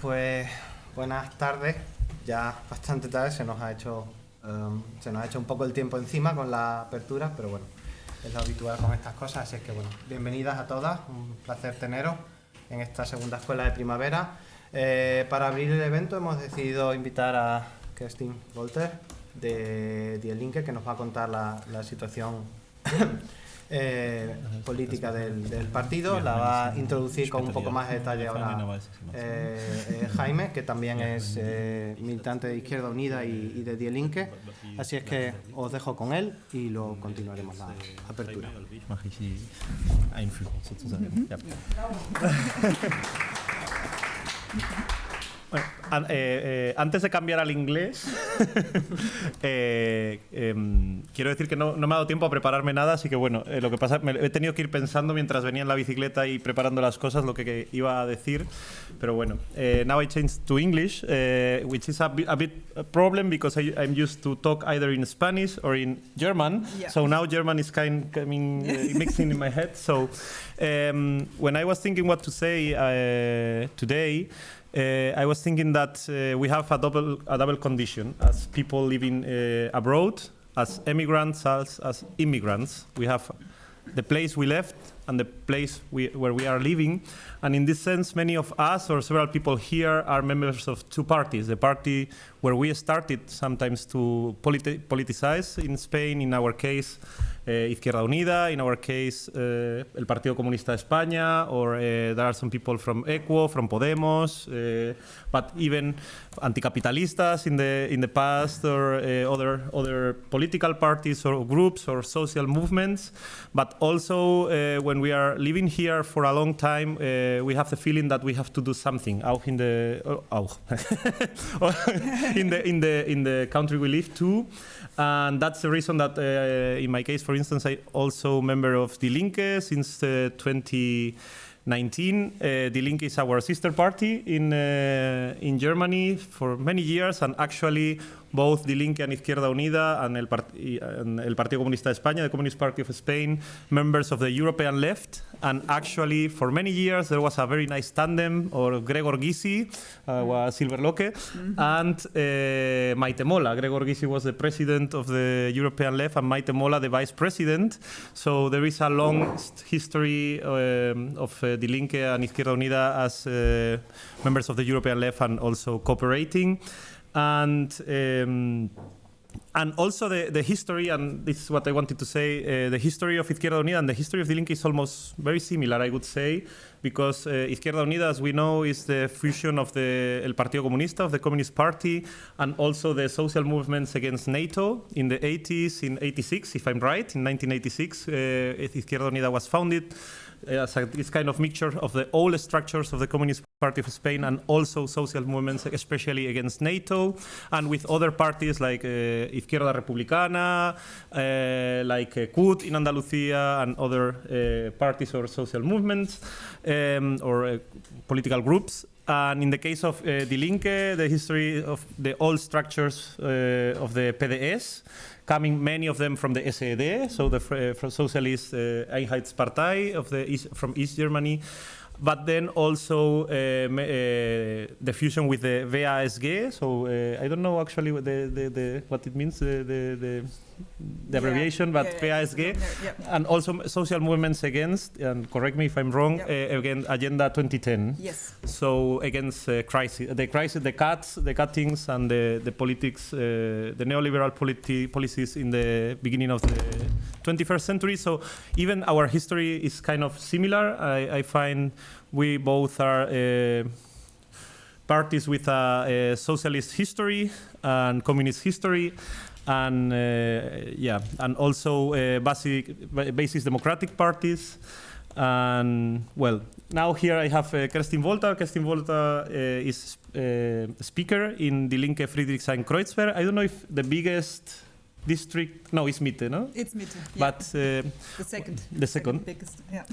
pues buenas tardes. Ya bastante tarde, se nos ha hecho un poco el tiempo encima con la apertura, pero bueno, es lo habitual con estas cosas, así es que bueno, bienvenidas a todas, un placer teneros en esta segunda escuela de primavera. Para abrir el evento hemos decidido invitar a Kerstin Wolter de Die Linke, que nos va a contar la situación política del partido. La va a introducir con un poco más de detalle ahora Jaime, que también es militante de Izquierda Unida y de Die Linke. Así es que os dejo con él y luego continuaremos la apertura. Bueno, antes de cambiar al inglés, quiero decir que no me ha dado tiempo a prepararme nada, así que bueno, lo que pasa, he tenido que ir pensando mientras venía en la bicicleta y preparando las cosas lo que iba a decir, pero bueno, now I change to English, which is a bit a problem because I'm used to talk either in Spanish or in German, yeah. So now German is mixing in my head, so when I was thinking what to say today, I was thinking that we have a double condition as people living abroad, as immigrants, as immigrants. We have the place we left and the place where we are living. And in this sense, many of us or several people here are members of two parties. The party where we started sometimes to politicize in Spain, in our case, Izquierda Unida, in our case, el Partido Comunista de España, or there are some people from ECUO, from Podemos, but even anticapitalistas in the past, or other political parties or groups or social movements. But also, when we are living here for a long time, we have the feeling that we have to do something in the country we live too. And that's the reason that, in my case, for instance, I'm also member of Die Linke since 2019. Die Linke is our sister party in Germany for many years, and actually both Die Linke and Izquierda Unida and el Partido Comunista de España, the Communist Party of Spain, members of the European left. And actually, for many years, there was a very nice tandem, or Gregor Gysi, was Silverlocke, and Maite Mola. Gregor Gysi was the president of the European left, and Maite Mola the vice president. So there is a long history of Die Linke and Izquierda Unida as members of the European left and also cooperating. And also the history, and this is what I wanted to say, the history of Izquierda Unida and the history of Die Linke is almost very similar, I would say, because Izquierda Unida, as we know, is the fusion of el Partido Comunista, of the Communist Party, and also the social movements against NATO in the 80s, in 86, if I'm right, in 1986, Izquierda Unida was founded as this kind of mixture of the old structures of the Communist Party of Spain and also social movements, especially against NATO, and with other parties like Izquierda Republicana, like CUT in Andalusia, and other parties or social movements or political groups. And in the case of Die Linke, the history of the old structures of the PDS, coming many of them from the SED, so the from Socialist Einheitspartei from East Germany, but then also the fusion with the WASG. So I don't know actually what it means, the abbreviation, but WASG, and also social movements against, and correct me if I'm wrong, against Agenda 2010. Yes. So against crisis, the cuttings, and the politics, the neoliberal policies in the beginning of the 21st century. So even our history is kind of similar. I find we both are parties with a socialist history and communist history, and and also basic democratic parties. And well, now here I have Kerstin Wolter. Kerstin Wolter is a speaker in Die Linke Friedrichshain-Kreuzberg. I don't know if the biggest district, no, it's Mitte, no? It's Mitte, yeah. But the second biggest, yeah.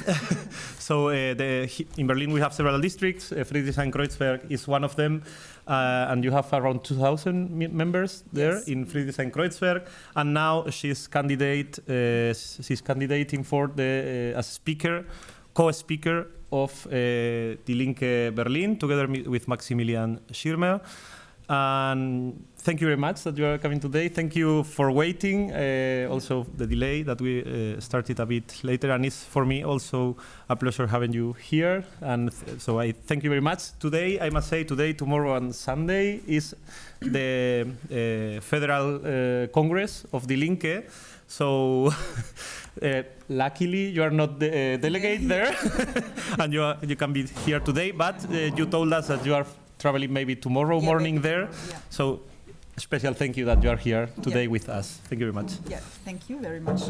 So in Berlin we have several districts. Friedrichshain-Kreuzberg is one of them, and you have around 2,000 members there, yes, in Friedrichshain-Kreuzberg. And now she's candidating for the as speaker, co-speaker of Die Linke Berlin, together with Maximilian Schirmer. And thank you very much that you are coming today. Thank you for waiting. Also, the delay that we started a bit later, and it's for me also a pleasure having you here. And so I thank you very much. Today, I must say, today, tomorrow, and Sunday is the Federal Congress of Die Linke. So luckily, you are not the delegate there, and you can be here today. But you told us that you are traveling maybe tomorrow morning there. Yeah. So special thank you that you are here today with us. Thank you very much. Yeah, thank you very much.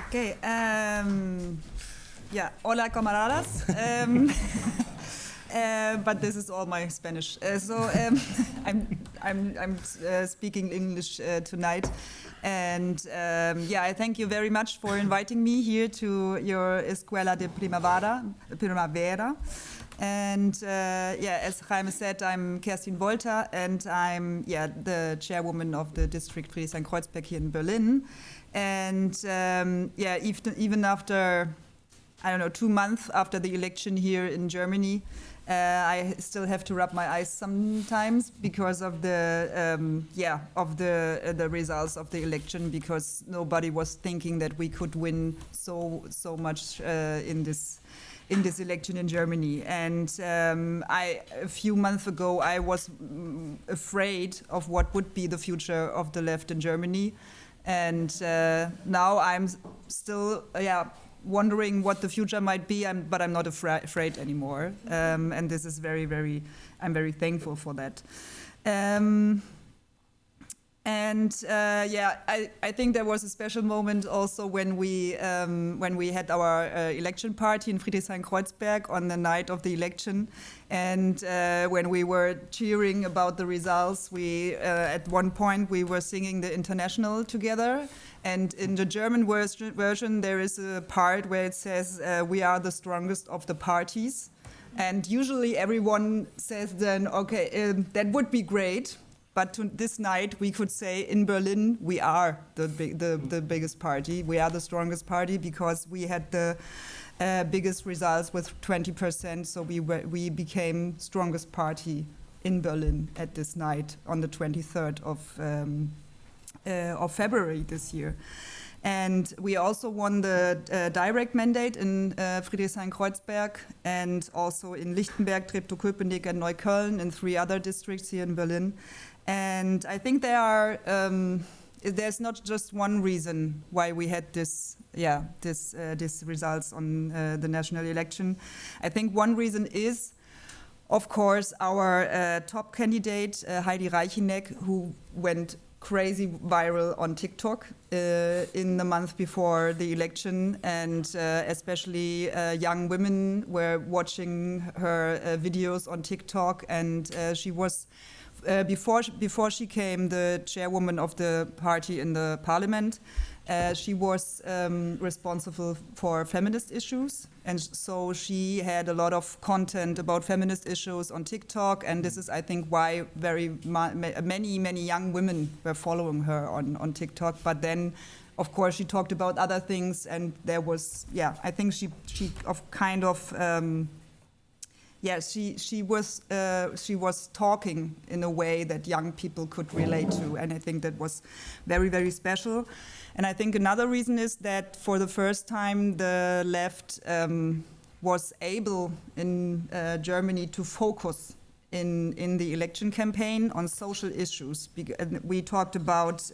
Okay, yeah, hola camaradas. But this is all my Spanish. I'm speaking English tonight. And yeah, I thank you very much for inviting me here to your Escuela de Primavera. And yeah, as Jaime said, I'm Kerstin Wolter, and I'm the chairwoman of the district Friedrichshain-Kreuzberg here in Berlin. And yeah, even after, I don't know, 2 months after the election here in Germany, I still have to rub my eyes sometimes because of the the results of the election, because nobody was thinking that we could win so much in this election in Germany. And a few months ago I was afraid of what would be the future of the left in Germany, and now I'm still wondering what the future might be, but I'm not afraid anymore. And this is I'm very thankful for that. I think there was a special moment also when we had our election party in Friedrichshain-Kreuzberg on the night of the election, and when we were cheering about the results, we at one point we were singing the International together. And in the German version, there is a part where it says, "We are the strongest of the parties." And usually everyone says then, okay, that would be great. But this night we could say in Berlin, we are the biggest party. We are the strongest party because we had the biggest results with 20%. So we became strongest party in Berlin at this night on the 23rd of February this year. And we also won the direct mandate in Friedrichshain-Kreuzberg, and also in Lichtenberg, Treptow-Köpenick, and Neukölln, and 3 other districts here in Berlin. And I think there's not just one reason why we had this results on the national election. I think one reason is, of course, our top candidate, Heidi Reicheneck, who went crazy viral on TikTok in the month before the election, and especially young women were watching her videos on TikTok, and she was before she came the chairwoman of the party in the parliament. She was responsible for feminist issues, and so she had a lot of content about feminist issues on TikTok, and this is, I think, why many young women were following her on TikTok. But then, of course, she talked about other things, and there was, I think she was talking in a way that young people could relate to, and I think that was very, very special. And I think another reason is that for the first time the left was able in Germany to focus in the election campaign on social issues. We talked about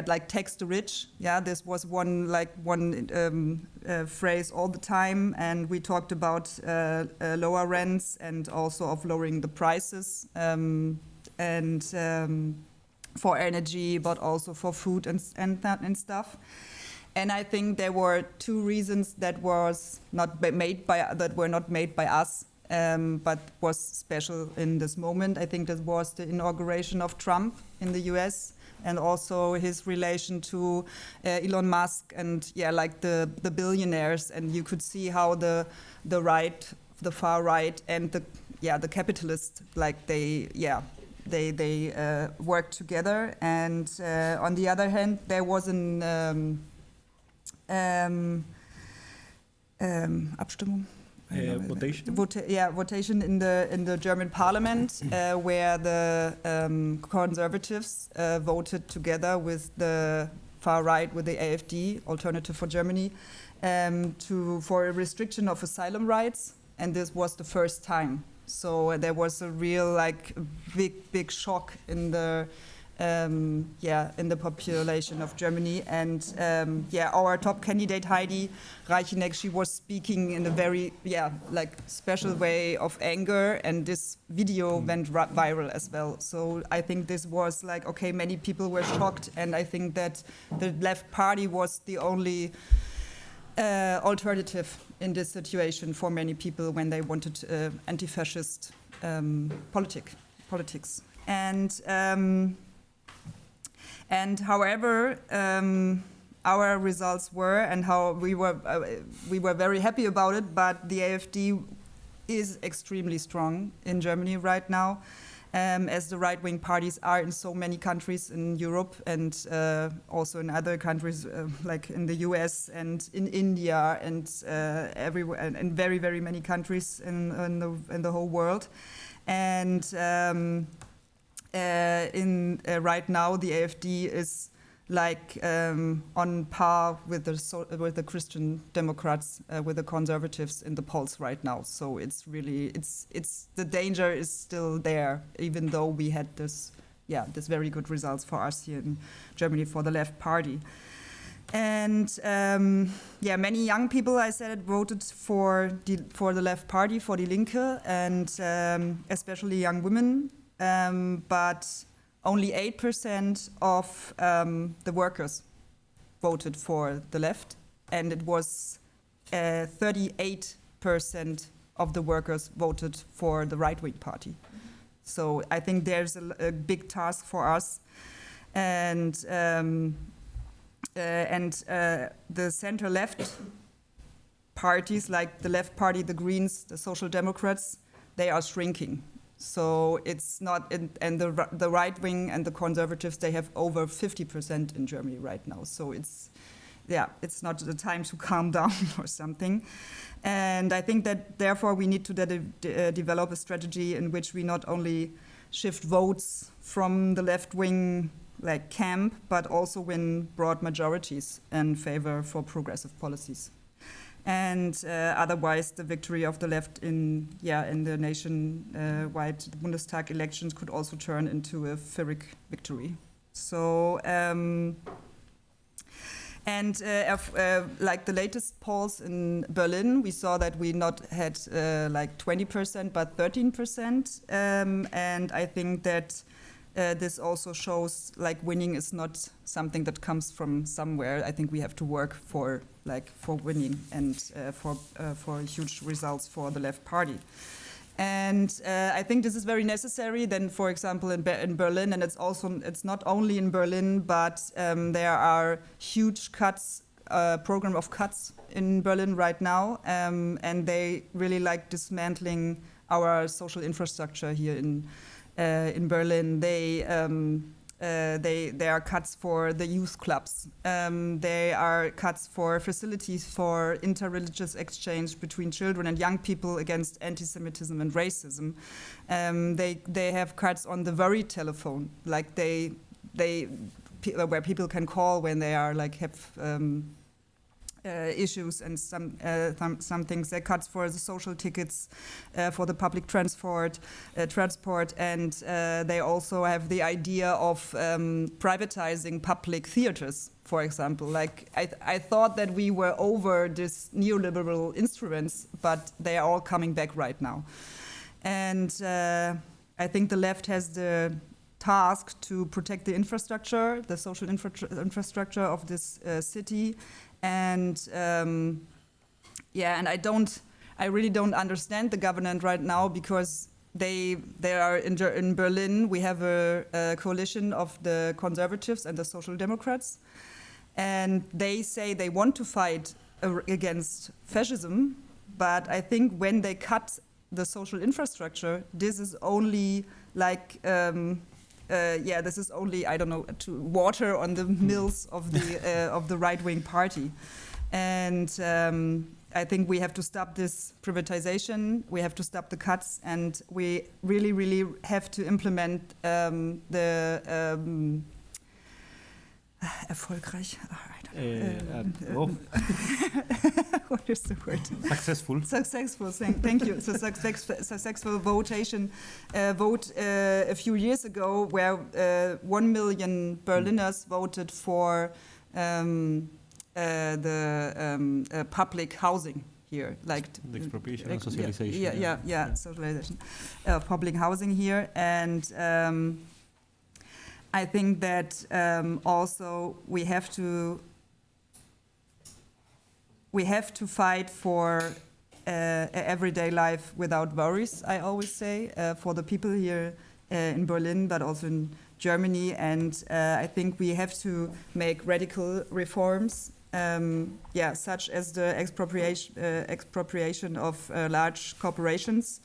like tax the rich. This was one phrase all the time, and we talked about lower rents and also of lowering the prices for energy, but also for food and stuff. And I think there were 2 reasons that were not made by us, but was special in this moment. I think that was the inauguration of Trump in the US, and also his relation to Elon Musk and like the billionaires. And you could see how the right, the far right, and the capitalists, like they they worked together. And on the other hand, there was an Abstimmung. Votation? Votation in the German parliament where the conservatives voted together with the far right, with the AfD, Alternative for Germany, for a restriction of asylum rights, and this was the first time. So there was a real big shock in the in the population of Germany. And our top candidate, Heidi Reicheneck, she was speaking in a very special way of anger, and this video went viral as well. So I think this was many people were shocked, and I think that the left party was the only alternative in this situation for many people when they wanted anti-fascist politics. And however, our results were, and how we were very happy about it, but the AfD is extremely strong in Germany right now, as the right-wing parties are in so many countries in Europe, and also in other countries like in the US and in India, and everywhere, and in very, very many countries in the whole world. And right now, the AfD is on par with the Christian Democrats, with the conservatives in the polls right now. So it's really the danger is still there, even though we had this very good results for us here in Germany for the left party. And many young people, I said, voted for the left party, for Die Linke, and especially young women. But only 8% of the workers voted for the left, and it was 38% of the workers voted for the right-wing party. So I think there's a big task for us, and the center-left parties, like the Left Party, the Greens, the Social Democrats, they are shrinking. So it's not, and the right wing and the conservatives, they have over 50% in Germany right now. So it's not the time to calm down or something. And I think that therefore we need to develop a strategy in which we not only shift votes from the left wing camp, but also win broad majorities in favor for progressive policies. And otherwise, the victory of the left in the nationwide Bundestag elections could also turn into a Pyrrhic victory. So, like the latest polls in Berlin, we saw that we not had 20%, but 13%. And I think that this also shows winning is not something that comes from somewhere. I think we have to work for winning and for huge results for the left party. And I think this is very necessary. Then, for example, in Berlin, and it's not only in Berlin, but there are huge program of cuts in Berlin right now, and they really dismantling our social infrastructure here in Berlin. There are cuts for the youth clubs. There are cuts for facilities for interreligious exchange between children and young people against anti-Semitism and racism. They have cuts on the worry telephone, where people can call when they are have issues, and some things. They cuts for the social tickets, for the public transport, and they also have the idea of privatizing public theaters, for example. I thought that we were over this neoliberal instruments, but they are all coming back right now. And I think the left has the task to protect the infrastructure, the social infrastructure of this city. And and I really don't understand the government right now, because they are in Berlin. We have a coalition of the conservatives and the Social Democrats, and they say they want to fight against fascism, but I think when they cut the social infrastructure, this is only like, this is only, I don't know, to water on the mills of the right-wing party. And I think we have to stop this privatization, we have to stop the cuts, and we really, really have to implement erfolgreich. What is the word? Successful. Successful. Thank you. So successful vote a few years ago, where 1 million Berliners voted for the public housing here, like the expropriation and socialization. Socialization of public housing here, and I think that also we have to fight for an everyday life without worries, I always say, for the people here in Berlin, but also in Germany. And I think we have to make radical reforms, such as the expropriation of large corporations.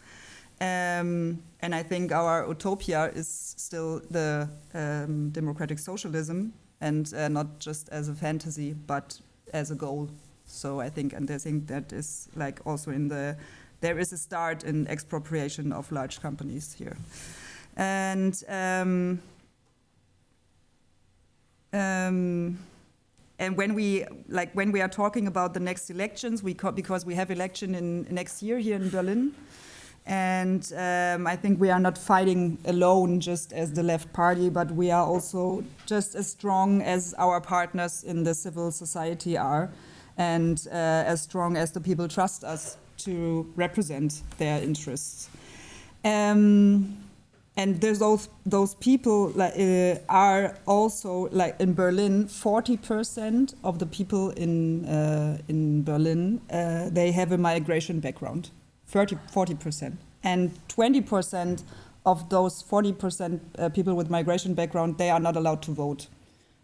And I think our utopia is still the democratic socialism, and not just as a fantasy, but as a goal. So I think that is like also there is a start in expropriation of large companies here. And when we are talking about the next elections, because we have election in next year here in Berlin. And I think we are not fighting alone just as the left party, but we are also just as strong as our partners in the civil society are, and as strong as the people trust us to represent their interests. And there's those people are also, like in Berlin, 40% of the people in Berlin, they have a migration background. 40%. And 20% of those 40% people with migration background, they are not allowed to vote.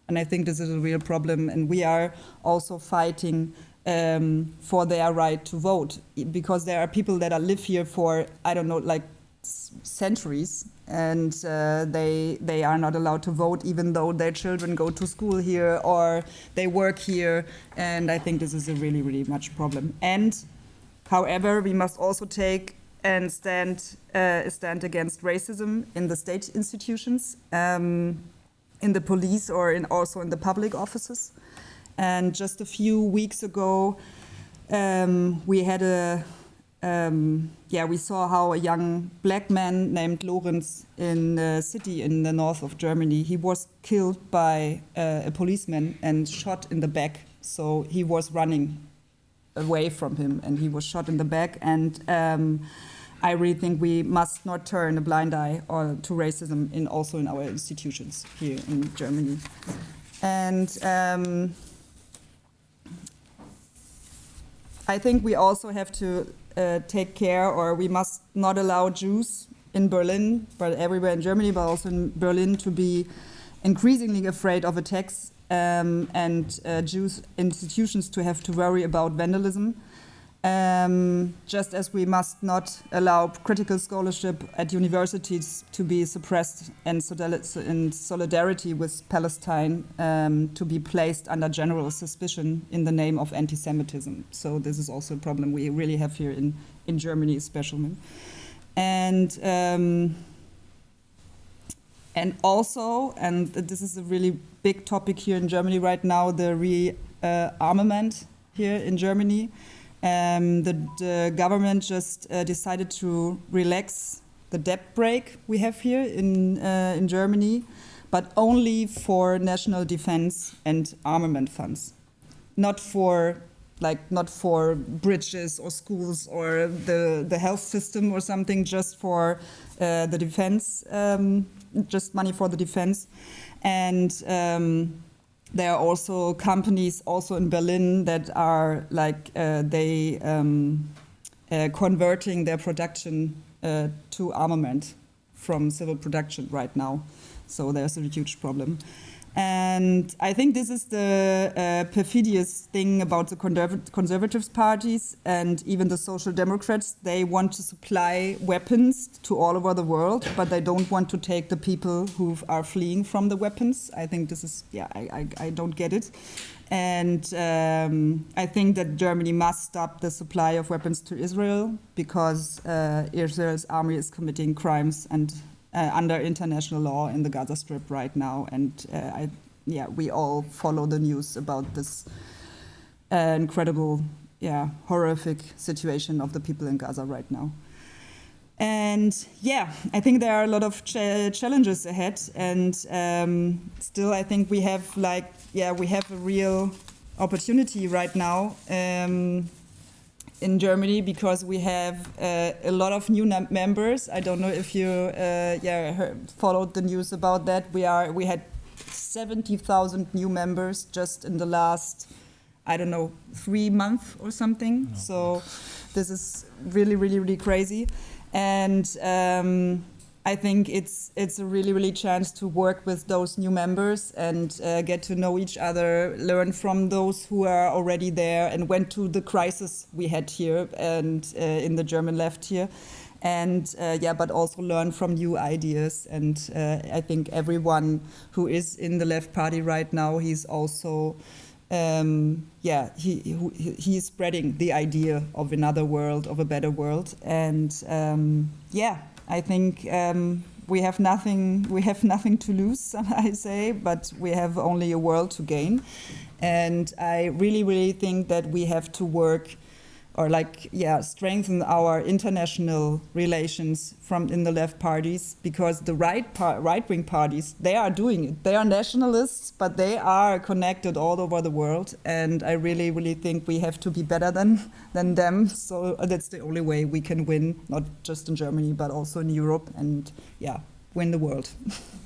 And I think this is a real problem. And we are also fighting for their right to vote, because there are people that live here for, I don't know, like centuries, and they are not allowed to vote, even though their children go to school here or they work here. And I think this is a really, really much problem. And however, we must also take and stand against racism in the state institutions, in the police, or also in the public offices. And just a few weeks ago, we had we saw how a young black man named Lorenz in a city in the north of Germany, he was killed by a policeman and shot in the back. So he was running away from him, and he was shot in the back. And I really think we must not turn a blind eye to racism also in our institutions here in Germany. And I think we also have to take care, or we must not allow Jews in Berlin, but everywhere in Germany, but also in Berlin, to be increasingly afraid of attacks, and Jewish institutions to have to worry about vandalism. Just as we must not allow critical scholarship at universities to be suppressed, and in solidarity with Palestine to be placed under general suspicion in the name of anti-Semitism. So this is also a problem we really have here in Germany especially. And also, and this is a really big topic here in Germany right now, the rearmament here in Germany. The government just decided to relax the debt brake we have here in Germany, but only for national defense and armament funds, not for bridges or schools or the health system or something, just for the defense, just money for the defense. And there are also companies also in Berlin that are converting their production to armament from civil production right now. So there's a huge problem. And I think this is the perfidious thing about the conservative parties and even the Social Democrats. They want to supply weapons to all over the world, but they don't want to take the people who are fleeing from the weapons. I think this is, I don't get it. And I think that Germany must stop the supply of weapons to Israel because Israel's army is committing crimes and under international law in the Gaza Strip right now. And we all follow the news about this incredible, horrific situation of the people in Gaza right now. And I think there are a lot of challenges ahead. And still, I think we have we have a real opportunity right now in Germany because we have a lot of new members. I don't know if you followed the news about that. We had 70,000 new members just in the last, 3 months or something. No. So this is really, really, really crazy. And I think it's a really, really chance to work with those new members and get to know each other, learn from those who are already there and went to the crisis we had here and in the German left here. And but also learn from new ideas. And I think everyone who is in the left party right now, he's also he is spreading the idea of another world, of a better world. And I think we have nothing to lose, I say, but we have only a world to gain. And I really, really think that we have to work or strengthen our international relations in the left parties, because the right-wing parties, they are doing it. They are nationalists, but they are connected all over the world. And I really, really think we have to be better than them. So that's the only way we can win, not just in Germany, but also in Europe, and win the world.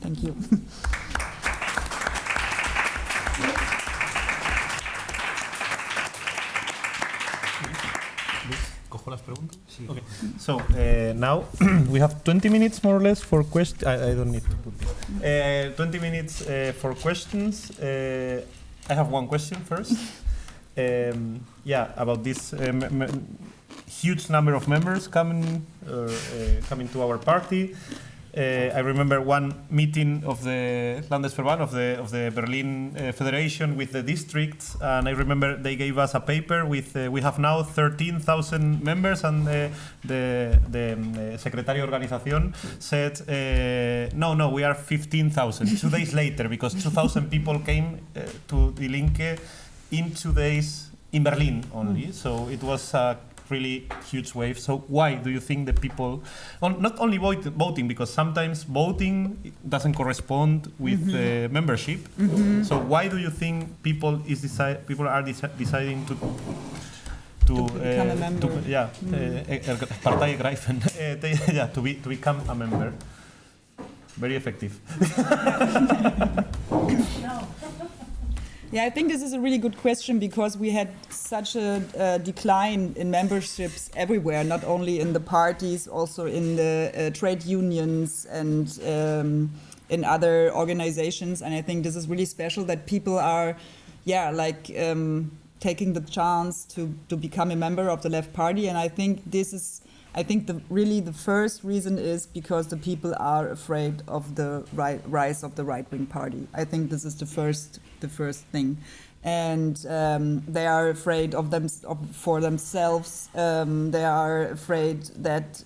Thank you. Okay. So now we have 20 minutes more or less for questions. I don't need to put this. 20 minutes for questions. I have one question first. About this huge number of members coming to our party. I remember one meeting of the Landesverband of the Berlin Federation with the districts, and I remember they gave us a paper with we have now 13,000 members, and the Secretario Organización said no, we are 15,000 2 days later, because 2,000 people came to Die Linke in 2 days in Berlin only. So it was a really huge wave. So why do you think the people, not only voting, because sometimes voting doesn't correspond with membership. So why do you think people are deciding to become a member? Partei ergreifen, to become a member? Very effective. I think this is a really good question, because we had such a decline in memberships everywhere, not only in the parties, also in the trade unions and in other organizations. And I think this is really special that people are, taking the chance to become a member of the Left Party. And I think the first reason is because the people are afraid of the rise of the right-wing party. I think this is the first thing, and they are afraid for themselves. They are afraid that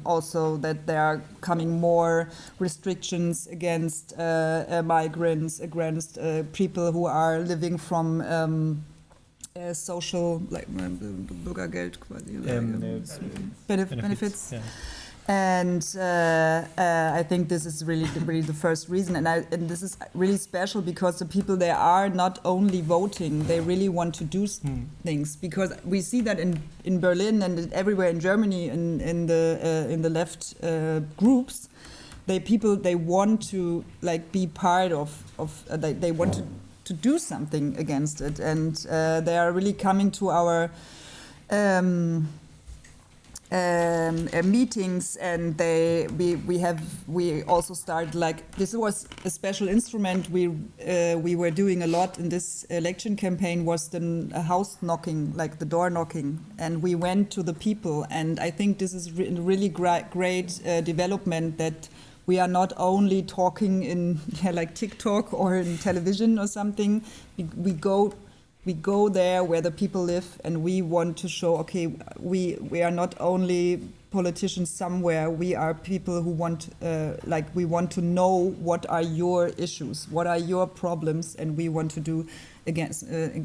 also that there are coming more restrictions against migrants, against people who are living from social, Bürgergeld, benefits. Yeah. And I think this is really the first reason, and this is really special because the people, they are not only voting, they really want to do things, because we see that in Berlin and everywhere in Germany in the left groups, they want to be part of they want to do something against it, and they are really coming to our meetings, and we also started, like, this was a special instrument we were doing a lot in this election campaign, was the house knocking, like the door knocking, and we went to the people. And I think this is really great development, that we are not only talking in like TikTok or in television or something. We go there where the people live, and we want to show, okay, we are not only politicians somewhere, we are people who want, we want to know what are your issues, what are your problems, and we want to do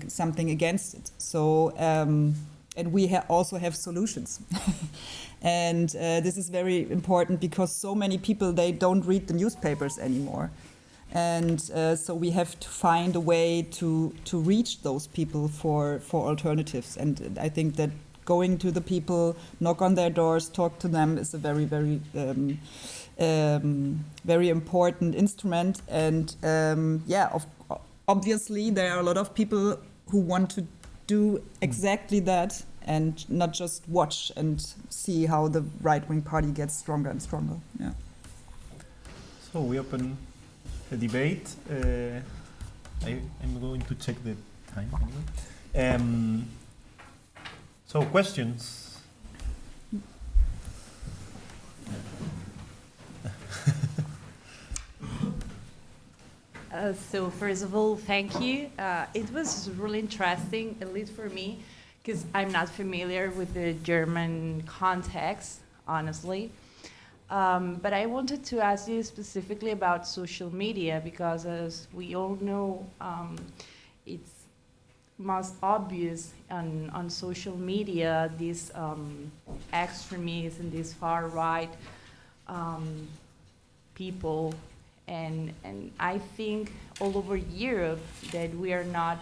something against it. So, and we also have solutions. And this is very important, because so many people, they don't read the newspapers anymore. And so we have to find a way to reach those people for alternatives. And I think that going to the people, knock on their doors, talk to them is a very, very, very important instrument. And obviously there are a lot of people who want to do exactly that, and not just watch and see how the right-wing party gets stronger and stronger. Yeah. So we open the debate. I'm going to check the time anyway. So questions? So first of all, thank you. It was really interesting, at least for me, because I'm not familiar with the German context, honestly. But I wanted to ask you specifically about social media, because as we all know, it's most obvious on social media, these extremists and these far-right people. And I think all over Europe that we are not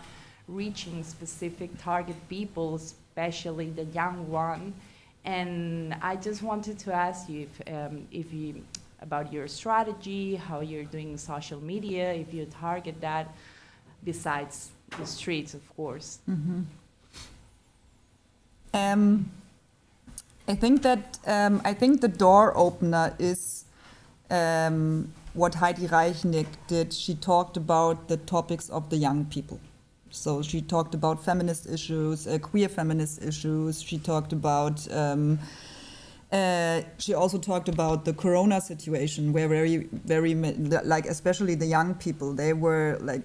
reaching specific target people, especially the young one. And I just wanted to ask you if you about your strategy, how you're doing social media, if you target that besides the streets, of course. Mm-hmm. I think the door opener is what Heidi Reichnick did. She talked about the topics of the young people. So she talked about feminist issues, queer feminist issues. She talked about, she also talked about the Corona situation, where very, like, especially the young people, they were like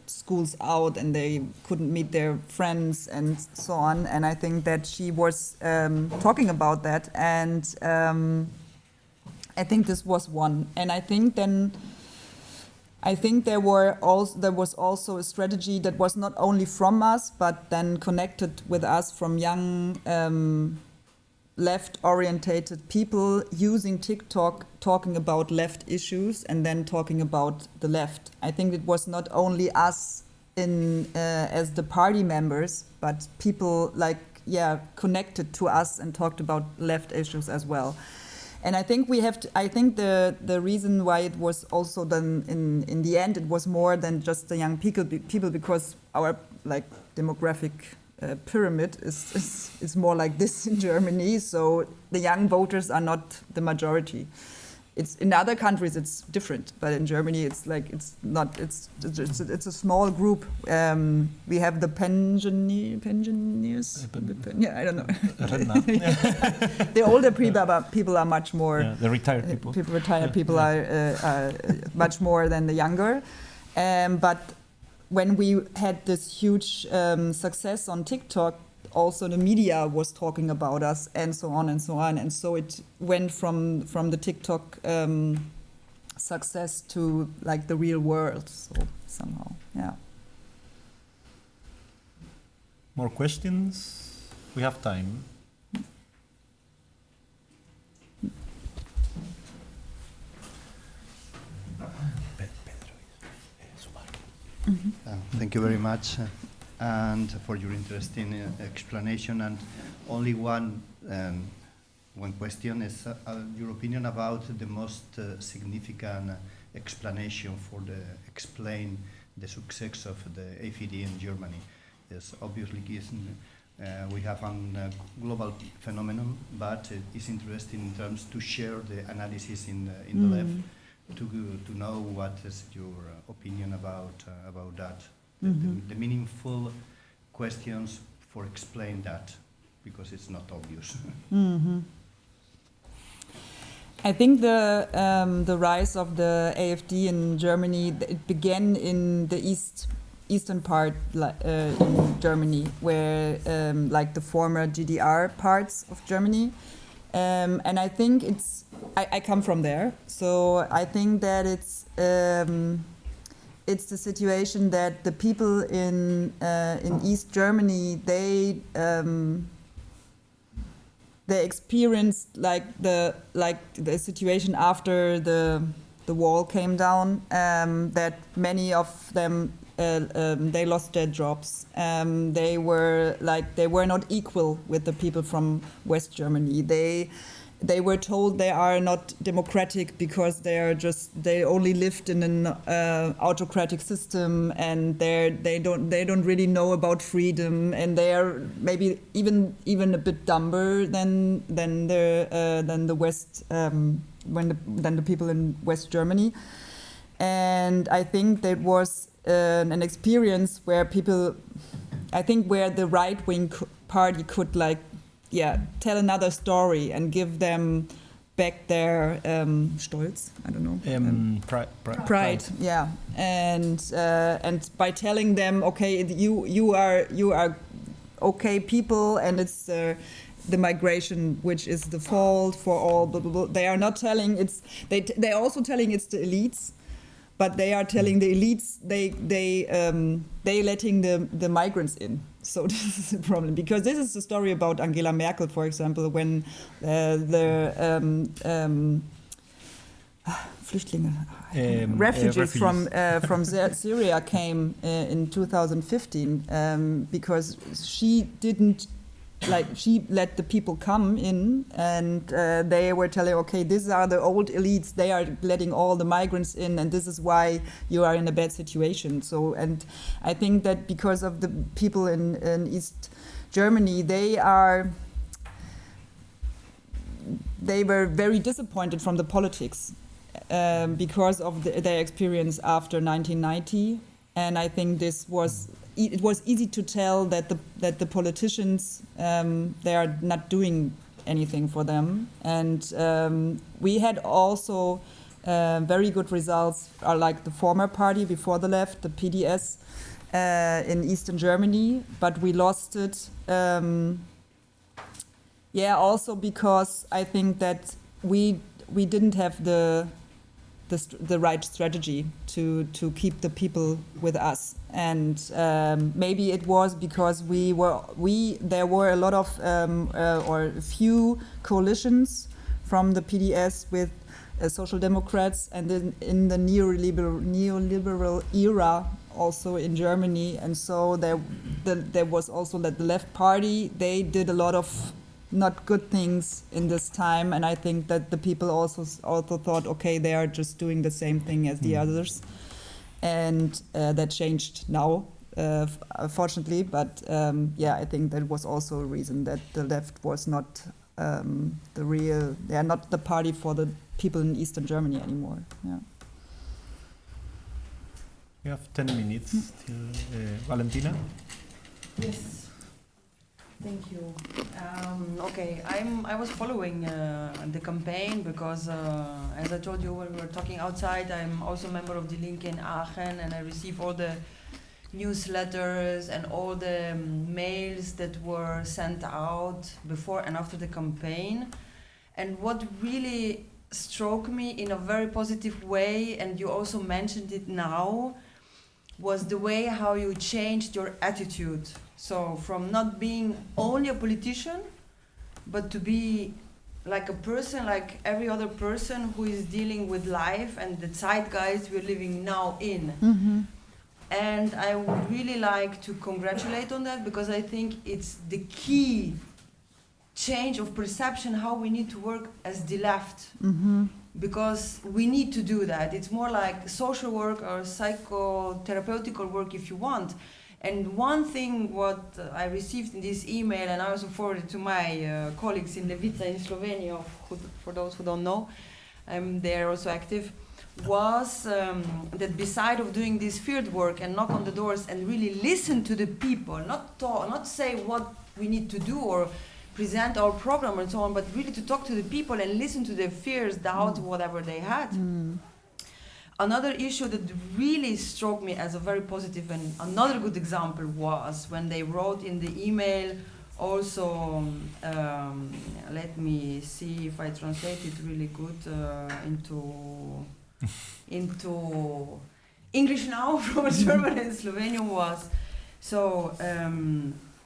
schools out and they couldn't meet their friends and so on. And I think that she was talking about that. And I think this was one. And I think there was also a strategy that was not only from us, but then connected with us from young left-orientated people using TikTok, talking about left issues and then talking about the left. I think it was not only us as the party members, but people connected to us and talked about left issues as well. And I think the reason why it was also done in the end, it was more than just the young people, because our demographic pyramid is more like this in Germany. So the young voters are not the majority. It's in other countries it's different, but in Germany it's a small group. We have the pensioners. Yeah, I don't know. The older people are much more. Yeah, the retired people. Retired people are much more than the younger. But when we had this huge success on TikTok, also the media was talking about us and so on and so on. And so it went from the TikTok success to the real world. So somehow, yeah. More questions? We have time. Thank you very much. And for your interesting explanation. And only one question is your opinion about the most significant explanation for explain the success of the AfD in Germany. Yes, obviously we have a global phenomenon, but it's interesting in terms to share the analysis in the left, to know what is your opinion about that, the meaningful questions for explain that, because it's not obvious. I think the rise of the AfD in Germany, it began in the eastern part in Germany, where like the former GDR parts of Germany, and I think I come from there, so I think that it's the situation that the people in East Germany, they experienced like the situation after the wall came down, that many of them they lost their jobs. They were not equal with the people from West Germany. They were told they are not democratic because they only lived in an autocratic system, and they don't really know about freedom, and they are maybe even a bit dumber than the West than the people in West Germany. And I think that was an experience where where the right-wing party could tell another story and give them back their Stolz, I don't know. Pride, yeah. And by telling them, okay, you are okay people, and it's the migration which is the fault for all, blah, blah, blah. They are not telling they're also telling it's the elites, but they are telling the elites they letting the migrants in. So this is a problem, because this is the story about Angela Merkel, for example, when refugees from Syria came in 2015, because she didn't. She let the people come in, and they were telling, okay, these are the old elites, they are letting all the migrants in, and this is why you are in a bad situation. So, and I think that because of the people in East Germany, they were very disappointed from the politics because of their experience after 1990, and I think it was easy to tell that the politicians they are not doing anything for them, and we had also very good results, like the former party before the left, the PDS, in Eastern Germany, but we lost it. Also because I think that we didn't have the right strategy to keep the people with us, and maybe it was because there were a lot of or a few coalitions from the PDS with Social Democrats, and then in the neoliberal era also in Germany, and so there was also that the left party, they did a lot of not good things in this time, and I think that the people also thought, okay, they are just doing the same thing as the others, and that changed now, fortunately. But I think that was also a reason that the left was not they are not the party for the people in Eastern Germany anymore. Yeah. We have 10 minutes till Valentina. Yes. Thank you. Okay, I was following the campaign because, as I told you when we were talking outside, I'm also a member of Die Linke in Aachen, and I receive all the newsletters and all the mails that were sent out before and after the campaign. And what really struck me in a very positive way, and you also mentioned it now, was the way how you changed your attitude. So from not being only a politician, but to be like a person, like every other person who is dealing with life and the zeitgeist we're living now in. Mm-hmm. And I would really like to congratulate on that, because I think it's the key change of perception how we need to work as the left. Mm-hmm. Because we need to do that. It's more like social work or psychotherapeutical work if you want. And one thing what I received in this email, and I also forwarded to my colleagues in Levica in Slovenia, for those who don't know, they are also active, was that beside of doing this field work and knock on the doors and really listen to the people, not say what we need to do or present our program and so on, but really to talk to the people and listen to their fears, doubts, whatever they had. Another issue that really struck me as a very positive and another good example was when they wrote in the email also, let me see if I translate it really good into English now from German and Slovenian was, so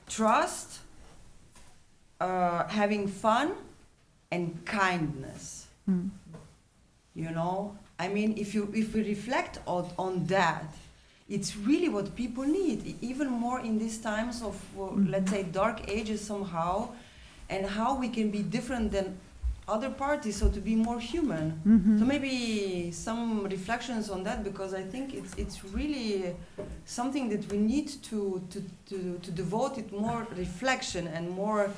trust, having fun, and kindness. You know, I mean, if we reflect on that, it's really what people need, even more in these times of, let's say, dark ages somehow, and how we can be different than other parties, so to be more human. So maybe some reflections on that, because I think it's really something that we need to devote it more reflection and more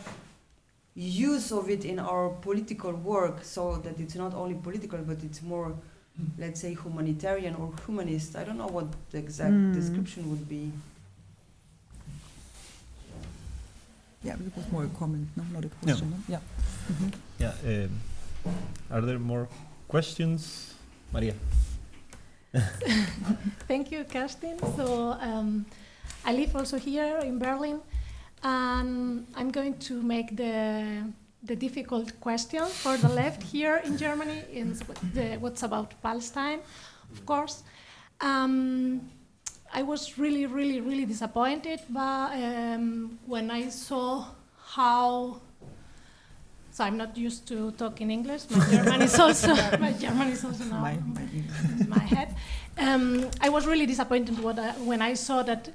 use of it in our political work, so that it's not only political, but it's more, let's say, humanitarian or humanist. I don't know what the exact description would be. Yeah, it was more a comment, no? Not a question. Yeah. No? Yeah. Yeah. Are there more questions? Maria. Thank you, Kerstin. So I live also here in Berlin, and I'm going to make the difficult question for the left here in Germany, what's about Palestine, of course. I was really, really, really disappointed when I saw how. So I'm not used to talking English. My German is also now in my head. I was really disappointed when I saw that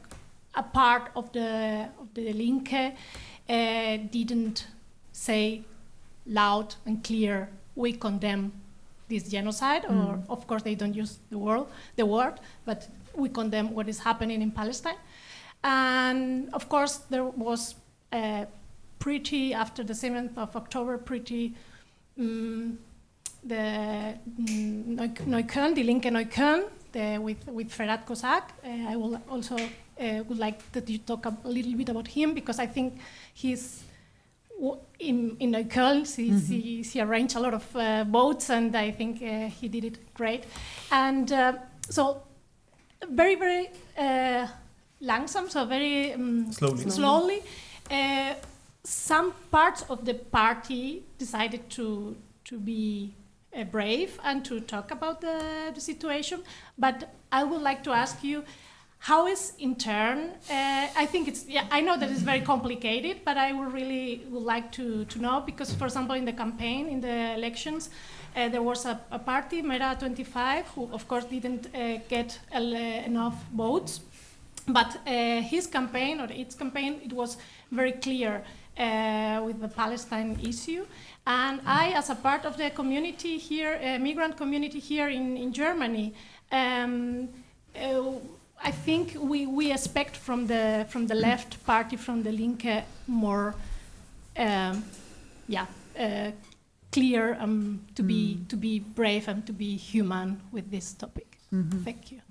a part of the Linke didn't say loud and clear, we condemn this genocide, or of course they don't use the word, but we condemn what is happening in Palestine. And of course there was pretty, after the 7th of October, pretty the Neukölln, Die Linke Neukölln, with Ferhat Kozak. I will also would like that you talk a little bit about him, because I think he's in Neukölln. He arranged a lot of votes, and I think he did it great. And so very, very langsam, so very slowly. Some parts of the party decided to be brave and to talk about the situation. But I would like to ask you, how is in turn? I think I know that it's very complicated, but I would like to know, because, for example, in the campaign, in the elections, there was a party, Mera 25, who of course didn't get enough votes, but his campaign, or its campaign, it was very clear with the Palestine issue. And I, as a part of the community here, migrant community here in Germany, I think we expect from the left party, from the Linke, more clear to be brave and to be human with this topic. Thank you.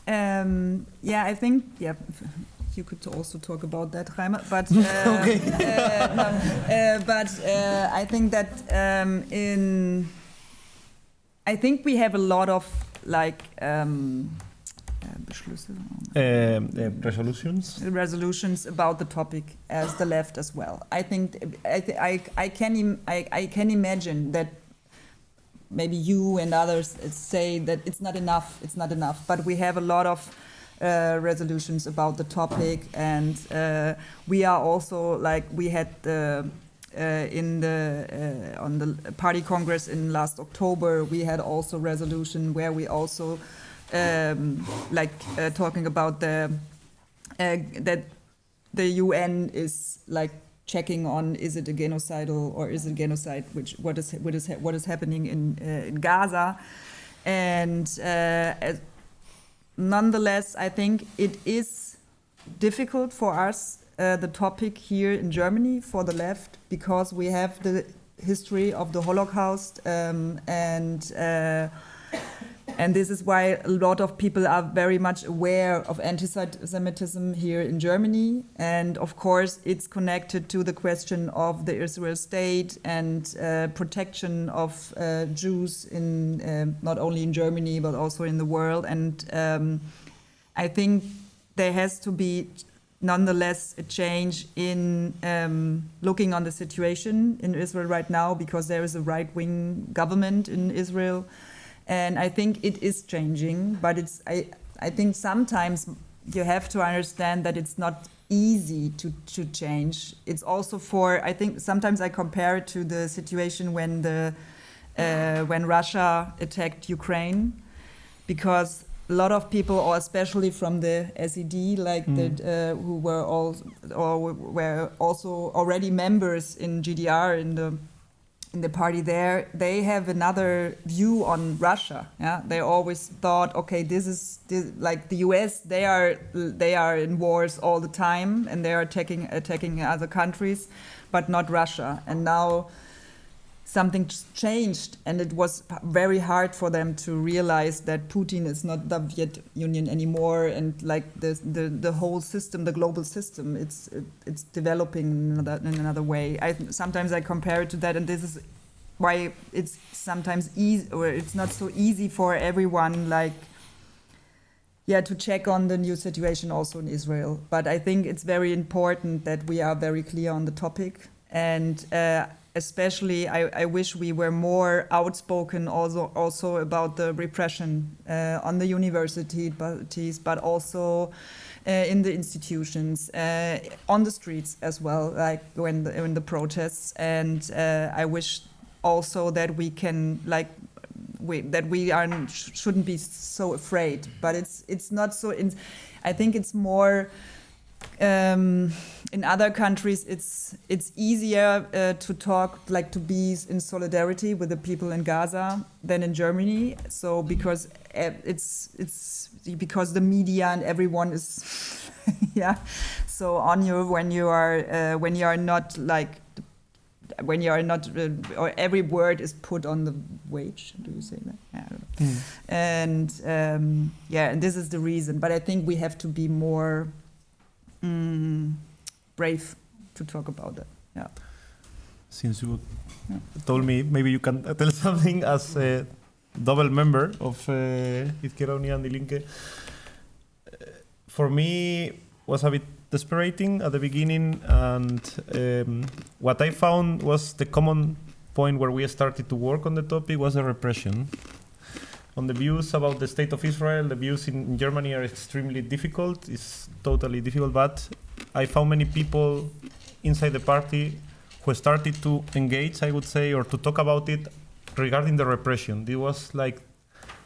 I think you could also talk about that, Jaime. But I think that I think we have a lot of resolutions about the topic as the left as well. I think I can imagine that maybe you and others say that it's not enough, but we have a lot of resolutions about the topic, and we are also, we had on the party congress in last October, we had also resolution where we also talking about that the UN is checking on, is it a genocidal or is it genocide, what is happening in Gaza, and nonetheless, I think it is difficult for us, the topic here in Germany for the left, because we have the history of the Holocaust, and this is why a lot of people are very much aware of anti-Semitism here in Germany. And of course, it's connected to the question of the Israel state and protection of Jews in not only in Germany, but also in the world. And I think there has to be nonetheless a change in looking on the situation in Israel right now, because there is a right-wing government in Israel. And I think it is changing, but I think sometimes you have to understand that it's not easy to change. It's also I think sometimes I compare it to the situation when Russia attacked Ukraine, because a lot of people, or especially from the SED, who were were also already members in GDR in the party there, they have another view on Russia. Yeah, they always thought, okay, this like the US. They are in wars all the time, and they are attacking other countries, but not Russia. And now something changed, and it was very hard for them to realize that Putin is not the Viet Union anymore, and like the whole system, the global system, it's developing in another way. Sometimes I compare it to that, and this is why it's sometimes easy, or it's not so easy for everyone, to check on the new situation also in Israel. But I think it's very important that we are very clear on the topic, and especially, I wish we were more outspoken also about the repression on the universities, but also in the institutions, on the streets as well, like when the protests. And I wish also that we can shouldn't be so afraid. But it's not so. I think it's more. In other countries, it's easier to talk, to be in solidarity with the people in Gaza than in Germany. So because it's because the media and everyone is so on you when you are not or every word is put on the wage. Do you say that? Yeah, I don't know. And and this is the reason. But I think we have to be more brave to talk about that. Yeah. Since you told me, maybe you can tell something as a double member of Izquierda Unida and Die Linke. For me, was a bit desperating at the beginning, and what I found was the common point where we started to work on the topic was the repression. On the views about the state of Israel, the views in Germany are extremely difficult. It's totally difficult, but I found many people inside the party who started to engage, I would say, or to talk about it regarding the repression. It was like,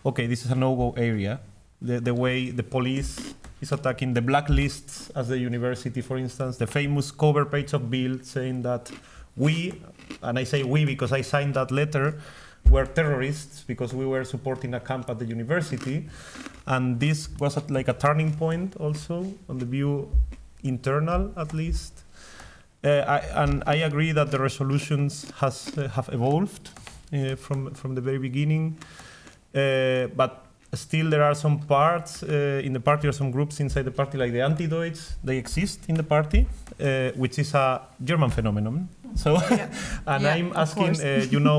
okay, this is a no-go area. The way the police is attacking the blacklists as the university, for instance, the famous cover page of Bild saying that we, and I say we because I signed that letter, were terrorists because we were supporting a camp at the university. And this was like a turning point also on the view internal, at least. And I agree that the resolutions have evolved from the very beginning. But still there are some parts in the party, or some groups inside the party, like the anti-Deutsch, they exist in the party, which is a German phenomenon. So, and I'm asking,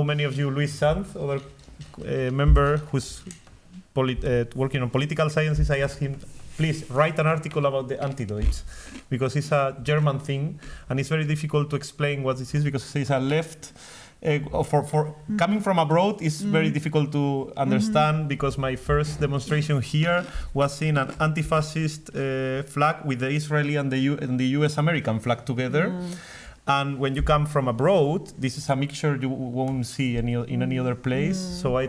many of you, Luis Sanz, other member who's working on political sciences, I asked him, please write an article about the anti-Deutsch, because it's a German thing, and it's very difficult to explain what this is, because it's a left, coming from abroad is very difficult to understand, because my first demonstration here was seeing an anti-fascist flag with the Israeli and the US-American flag together. And when you come from abroad, this is a mixture you won't see in any other place. So I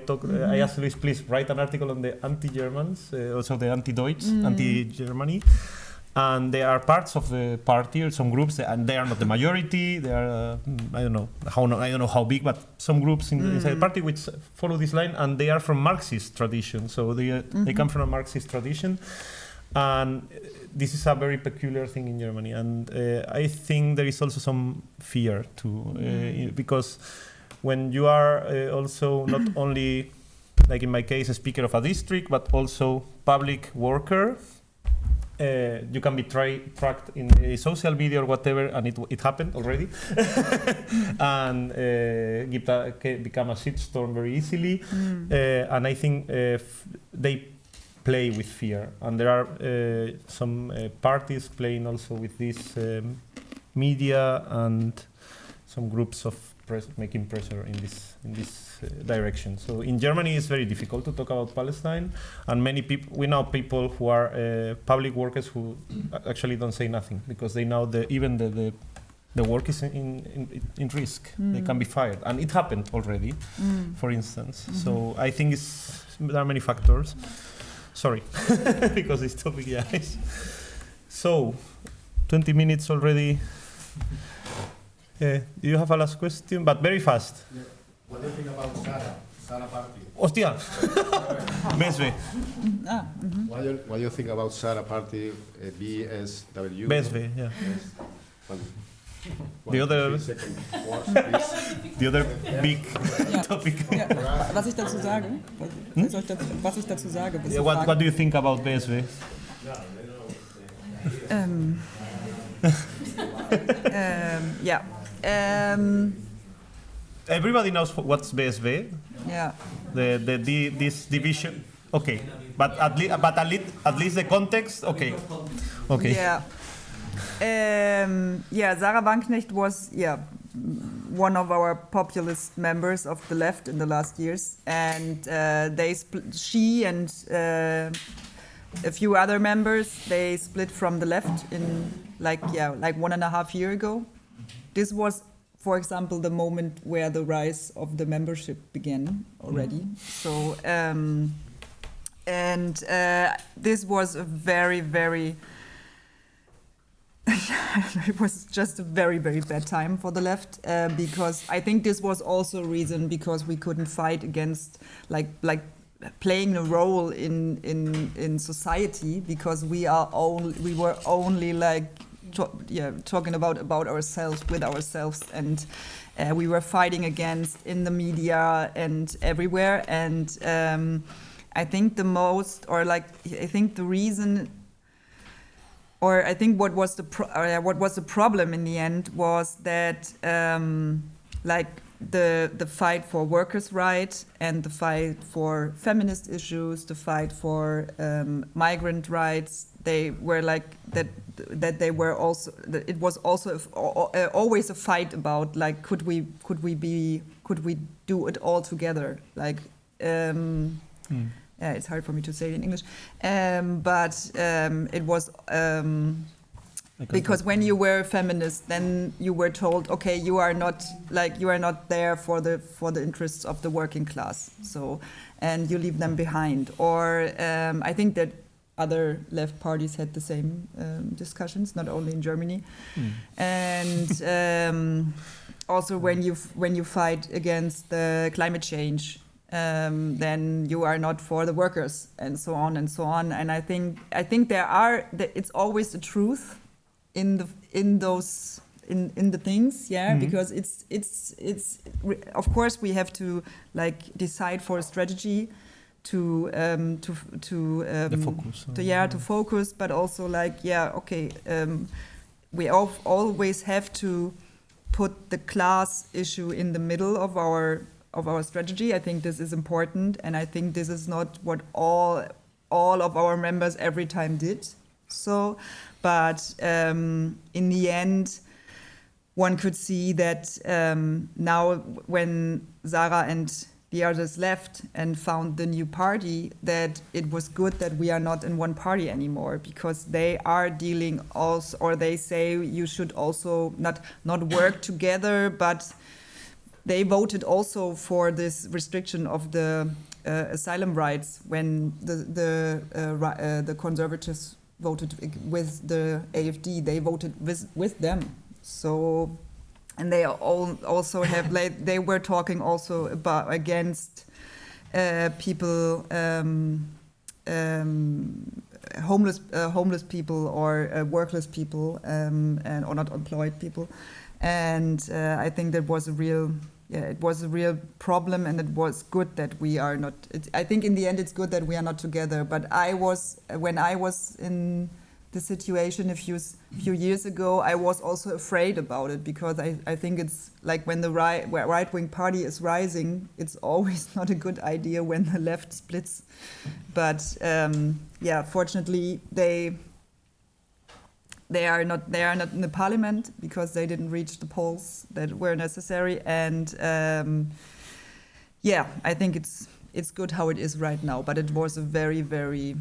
asked Luis, please write an article on the anti-Germans, also the anti-Deutsch, anti-Germany. and they are parts of the party or some groups, and they are not the majority. They are I don't know how big, but some groups inside the party which follow this line, and they are from Marxist tradition. So they come from a Marxist tradition, and this is a very peculiar thing in Germany. And I think there is also some fear too, because when you are also not only, like in my case, a speaker of a district, but also public worker, you can be tracked in a social media or whatever, and it happened already, and become a shitstorm very easily. And I think they play with fear, and there are some parties playing also with this media and some groups of making pressure in this direction. So in Germany, it's very difficult to talk about Palestine, and many people, we know people who are public workers who actually don't say nothing because they know even the work is in risk. They can be fired, and it happened already, for instance. So I think there are many factors. Sorry, because this topic, is. So, 20 minutes already. Do you have a last question? But very fast. Yeah. What do you think about Sara Party? Hostia! BSV. What do you think about Sara Party, BSW? BSV, yeah. The other big topic. Ja. Was ich dazu sage? Was ich dazu sage? Yeah, what do you think about BSV? Everybody knows what's BSV. Yeah. This division. Okay, but at least the context. Okay. Yeah. Sarah Wagenknecht was one of our populist members of the left in the last years, and she and a few other members, they split from the left in like 1.5 years ago. This was, for example, the moment where the rise of the membership began already. So this was a very, very it was just a very, very bad time for the left, because I think this was also a reason because we couldn't fight against like playing a role in society, because we were only like talking about ourselves with ourselves, and we were fighting against in the media and everywhere. And I think the reason, or I think what was the problem in the end was that the fight for workers' rights and the fight for feminist issues, the fight for migrant rights, they were like that they were also, it was also always a fight about like could we do it all together, like it's hard for me to say it in English, but it was because when you were a feminist, then you were told, okay, you are not there for the interests of the working class, so, and you leave them behind. Or I think that other left parties had the same discussions, not only in Germany. And also when you fight against the climate change, then you are not for the workers, and so on and so on. And I think it's always the truth in the things, because it's of course we have to like decide for a strategy to focus, but also like we always have to put the class issue in the middle of our strategy. I think this is important, and I think this is not what all of our members every time did. So, but in the end, one could see that now when Sarah and the others left and found the new party, that it was good that we are not in one party anymore, because they are dealing also, or they say you should also not work together, but they voted also for this restriction of the asylum rights when the conservatives voted with the AfD. They voted with them. So, and they also have they were talking also about against people, homeless people or workless people, and or not employed people, and I think that was a real. Yeah, it was a real problem, and it was good that we are not. I think in the end, it's good that we are not together. But when I was in the situation a few years ago, I was also afraid about it, because I think it's like when the right-wing party is rising, it's always not a good idea when the left splits. But yeah, fortunately, they are not in the parliament, because they didn't reach the polls that were necessary, and yeah, I think it's good how it is right now. But it was a very very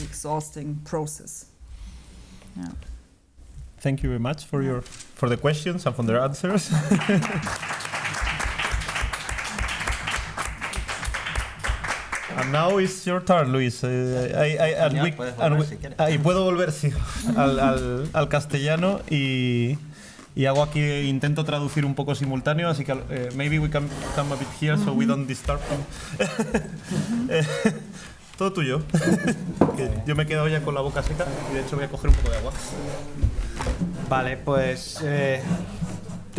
exhausting process. Yeah. Thank you very much for the questions and for the answers. And now it's your turn, Luis. Y puedo volver, sí, al castellano, y hago aquí, intento traducir un poco simultáneo, así que maybe we can come a bit here so we don't disturb him. Todo tuyo. Yo me he quedado ya con la boca seca y de hecho voy a coger un poco de agua. Vale, pues de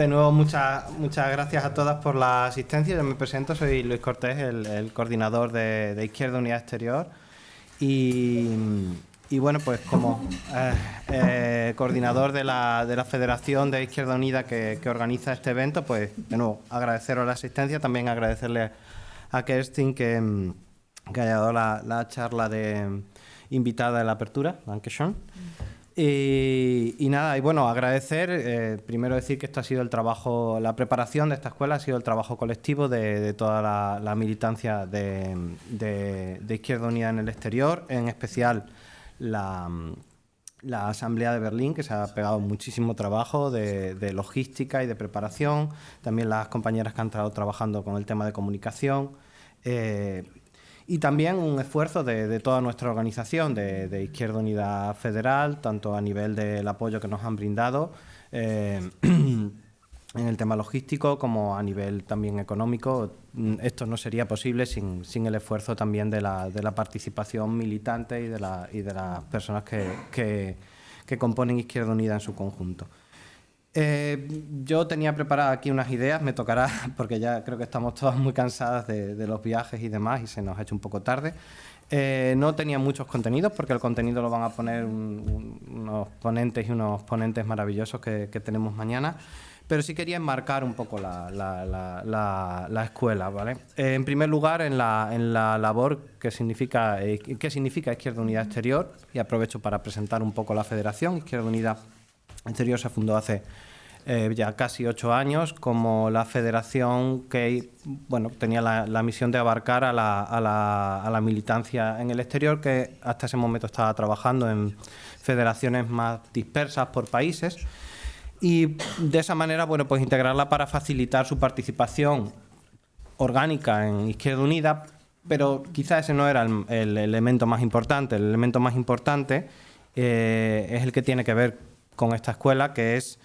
nuevo muchas gracias a todas por la asistencia. Yo me presento, soy Luis Cortés, el coordinador de Izquierda Unida Exterior, y bueno, pues como coordinador de la Federación de Izquierda Unida que organiza este evento, pues de nuevo agradeceros la asistencia, también agradecerle a Kerstin que haya dado la charla de invitada de la apertura. Dankeschön. Y nada, y bueno, agradecer, primero decir que esto ha sido el trabajo, la preparación de esta escuela ha sido el trabajo colectivo de toda la militancia de Izquierda Unida en el exterior, en especial la Asamblea de Berlín, que se ha pegado muchísimo trabajo de logística y de preparación, también las compañeras que han estado trabajando con el tema de comunicación, y también un esfuerzo de toda nuestra organización, de Izquierda Unida Federal, tanto a nivel del apoyo que nos han brindado en el tema logístico como a nivel también económico. Esto no sería posible sin el esfuerzo también de la participación militante y de las personas que componen Izquierda Unida en su conjunto. Yo tenía preparadas aquí unas ideas, me tocará, porque ya creo que estamos todas muy cansadas de los viajes y demás, y se nos ha hecho un poco tarde. No tenía muchos contenidos, porque el contenido lo van a poner unos ponentes y unos ponentes maravillosos que tenemos mañana, pero sí quería enmarcar un poco la escuela, ¿vale? En primer lugar, en la labor que significa Izquierda Unida Exterior, y aprovecho para presentar un poco la federación. Izquierda Unida Exterior se fundó hace ya casi 8 años como la federación que tenía la misión de abarcar a la militancia en el exterior, que hasta ese momento estaba trabajando en federaciones más dispersas por países, y de esa manera pues integrarla para facilitar su participación orgánica en Izquierda Unida. Pero quizás ese no era el elemento más importante. El elemento más importante es el que tiene que ver con esta escuela, que es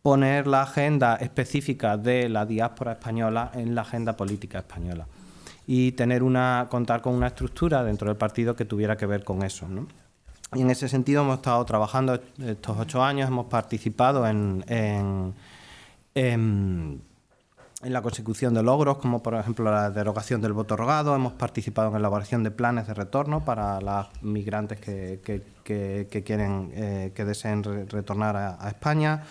poner la agenda específica de la diáspora española en la agenda política española y contar con una estructura dentro del partido que tuviera que ver con eso, ¿no? Y en ese sentido hemos estado trabajando estos 8 años, hemos participado en la consecución de logros, como por ejemplo la derogación del voto rogado. Hemos participado en la elaboración de planes de retorno para las migrantes que deseen retornar a España,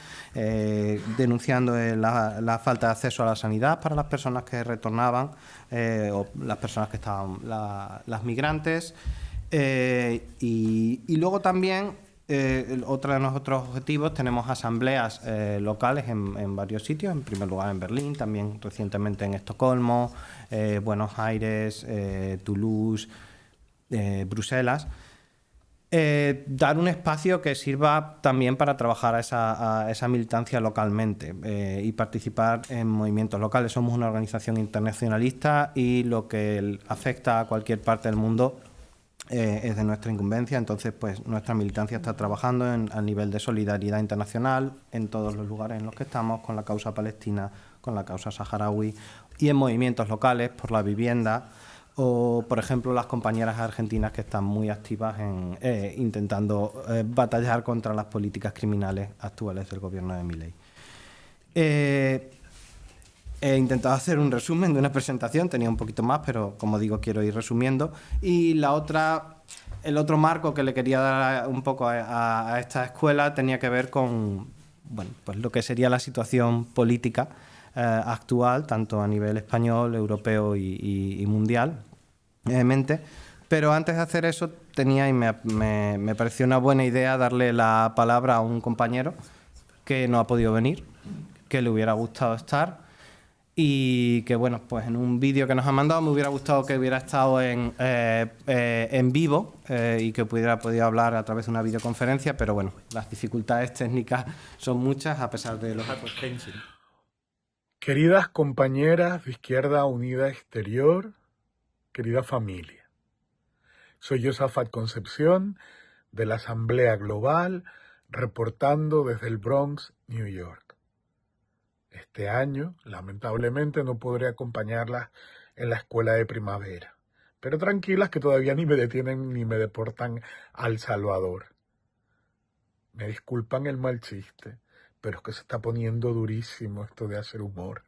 denunciando la falta de acceso a la sanidad para las personas que retornaban, o las personas que estaban, las migrantes, y luego también otro de nuestros objetivos, tenemos asambleas locales en varios sitios, en primer lugar en Berlín, también recientemente en Estocolmo, Buenos Aires, Toulouse, Bruselas. Dar un espacio que sirva también para trabajar a esa militancia localmente y participar en movimientos locales. Somos una organización internacionalista y lo que afecta a cualquier parte del mundo es de nuestra incumbencia. Entonces, pues nuestra militancia está trabajando a nivel de solidaridad internacional en todos los lugares en los que estamos, con la causa palestina, con la causa saharaui y en movimientos locales por la vivienda, o, por ejemplo, las compañeras argentinas que están muy activas en intentando batallar contra las políticas criminales actuales del gobierno de Milei. He intentado hacer un resumen de una presentación, tenía un poquito más, pero como digo, quiero ir resumiendo. Y el otro marco que le quería dar un poco a esta escuela tenía que ver con, bueno, pues lo que sería la situación política actual, tanto a nivel español, europeo y mundial, mente. Pero antes de hacer eso tenía, y me pareció una buena idea, darle la palabra a un compañero que no ha podido venir, que le hubiera gustado estar, y que, bueno, pues en un vídeo que nos ha mandado me hubiera gustado que hubiera estado en vivo y que hubiera podido hablar a través de una videoconferencia, pero bueno, las dificultades técnicas son muchas a pesar de los esfuerzos. Queridas compañeras de Izquierda Unida Exterior, querida familia, soy Josafat Concepción de la Asamblea Global, reportando desde el Bronx, New York. Este año, lamentablemente, no podré acompañarlas en la escuela de Primavera, pero tranquilas que todavía ni me detienen ni me deportan a El Salvador. Me disculpan el mal chiste, pero es que se está poniendo durísimo esto de hacer humor.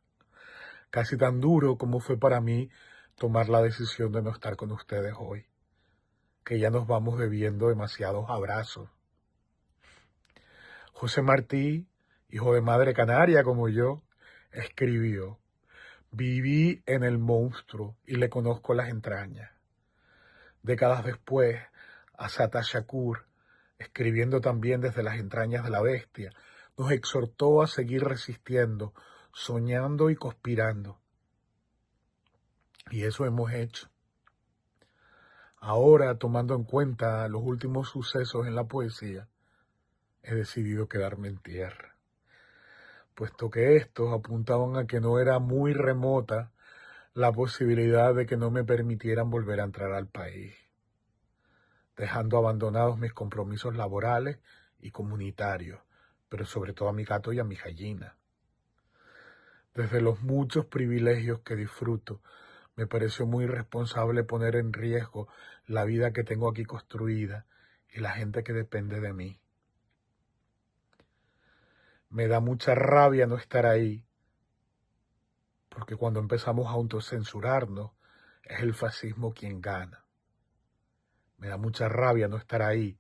Casi tan duro como fue para mí tomar la decisión de no estar con ustedes hoy, que ya nos vamos debiendo demasiados abrazos. José Martí, hijo de madre canaria como yo, escribió: viví en el monstruo y le conozco las entrañas. Décadas después, Assata Shakur, escribiendo también desde las entrañas de la bestia, nos exhortó a seguir resistiendo, soñando y conspirando. Y eso hemos hecho. Ahora, tomando en cuenta los últimos sucesos en la poesía, he decidido quedarme en tierra, puesto que estos apuntaban a que no era muy remota la posibilidad de que no me permitieran volver a entrar al país, dejando abandonados mis compromisos laborales y comunitarios, pero sobre todo a mi gato y a mi gallina. Desde los muchos privilegios que disfruto, me pareció muy irresponsable poner en riesgo la vida que tengo aquí construida y la gente que depende de mí. Me da mucha rabia no estar ahí, porque cuando empezamos a autocensurarnos, es el fascismo quien gana. Me da mucha rabia no estar ahí,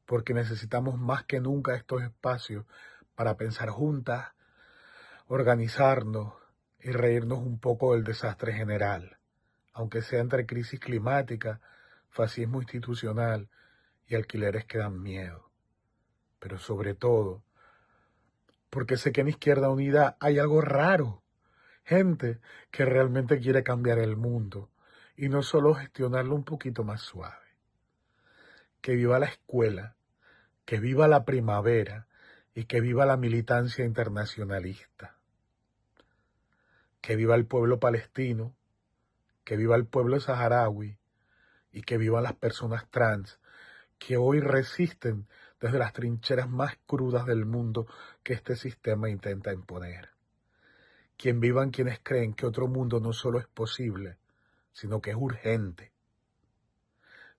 porque necesitamos más que nunca estos espacios para pensar juntas, organizarnos y reírnos un poco del desastre general, aunque sea entre crisis climática, fascismo institucional y alquileres que dan miedo. Pero sobre todo, porque sé que en Izquierda Unida hay algo raro, gente que realmente quiere cambiar el mundo y no solo gestionarlo un poquito más suave. Que viva la escuela, que viva la primavera y que viva la militancia internacionalista. Que viva el pueblo palestino, que viva el pueblo saharaui y que vivan las personas trans que hoy resisten desde las trincheras más crudas del mundo que este sistema intenta imponer. Que vivan quienes creen que otro mundo no solo es posible, sino que es urgente.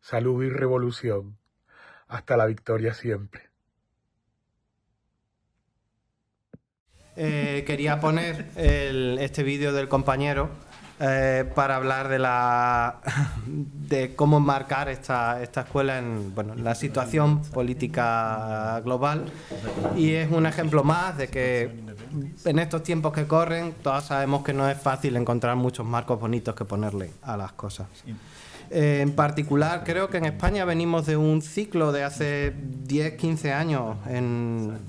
Salud y revolución. Hasta la victoria siempre. Quería poner este vídeo del compañero para hablar de cómo marcar esta escuela en la situación política global, y es un ejemplo más de que en estos tiempos que corren todos sabemos que no es fácil encontrar muchos marcos bonitos que ponerle a las cosas. En particular, creo que en España venimos de un ciclo de hace 10-15 años en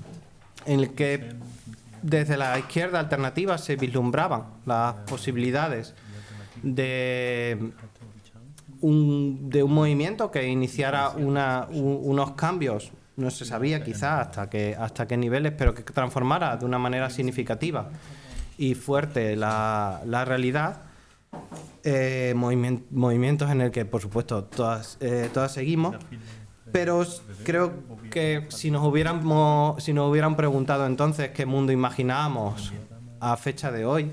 el que desde la izquierda alternativa se vislumbraban las posibilidades de un movimiento que iniciara unos cambios, no se sabía quizá hasta qué niveles, pero que transformara de una manera significativa y fuerte la realidad. movimientos en el que, por supuesto, todas seguimos, pero creo que si nos hubieran preguntado entonces qué mundo imaginábamos a fecha de hoy,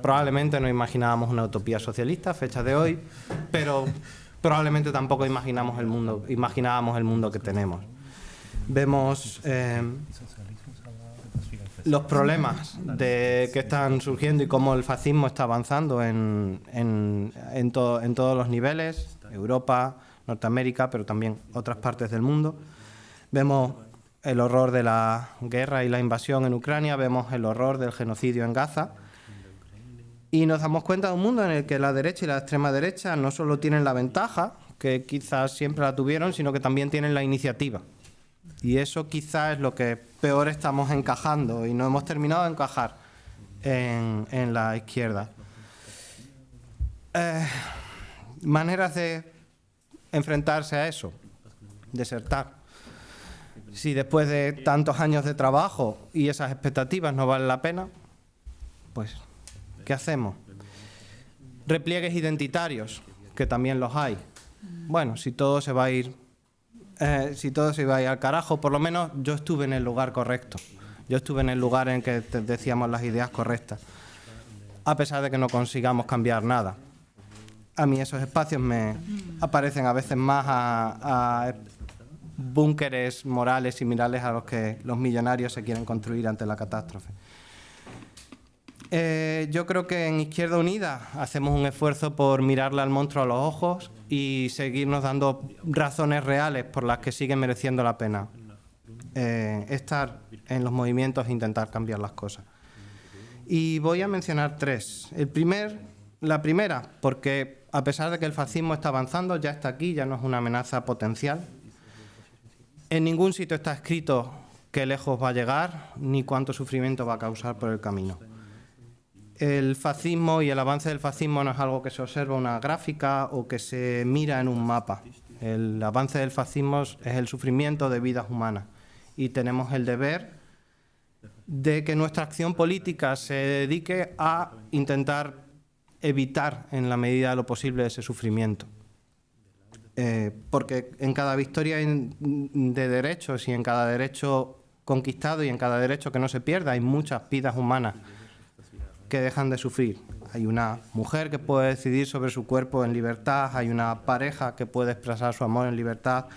probablemente no imaginábamos una utopía socialista a fecha de hoy, pero probablemente tampoco imaginábamos el mundo que tenemos. Vemos los problemas que están surgiendo y cómo el fascismo está avanzando en todos los niveles, Europa, Norteamérica, pero también otras partes del mundo. Vemos el horror de la guerra y la invasión en Ucrania, vemos el horror del genocidio en Gaza, y nos damos cuenta de un mundo en el que la derecha y la extrema derecha no solo tienen la ventaja, que quizás siempre la tuvieron, sino que también tienen la iniciativa. Y eso quizás es lo que peor estamos encajando y no hemos terminado de encajar en la izquierda. Maneras de enfrentarse a eso, desertar. Si después de tantos años de trabajo y esas expectativas no valen la pena, pues, ¿qué hacemos? Repliegues identitarios, que también los hay. Bueno, si todo se va a ir al carajo, por lo menos yo estuve en el lugar correcto. Yo estuve en el lugar en que decíamos las ideas correctas, a pesar de que no consigamos cambiar nada. A mí esos espacios me aparecen a veces más a búnkeres morales similares a los que los millonarios se quieren construir ante la catástrofe. Yo creo que en Izquierda Unida hacemos un esfuerzo por mirarle al monstruo a los ojos y seguirnos dando razones reales por las que sigue mereciendo la pena estar en los movimientos e intentar cambiar las cosas. Y voy a mencionar tres. La primera, porque a pesar de que el fascismo está avanzando, ya está aquí, ya no es una amenaza potencial. En ningún sitio está escrito qué lejos va a llegar ni cuánto sufrimiento va a causar por el camino. El fascismo y el avance del fascismo no es algo que se observa en una gráfica o que se mira en un mapa. El avance del fascismo es el sufrimiento de vidas humanas y tenemos el deber de que nuestra acción política se dedique a intentar evitar en la medida de lo posible ese sufrimiento. Porque en cada victoria de derechos y en cada derecho conquistado y en cada derecho que no se pierda hay muchas vidas humanas que dejan de sufrir. Hay una mujer que puede decidir sobre su cuerpo en libertad, hay una pareja que puede expresar su amor en libertad,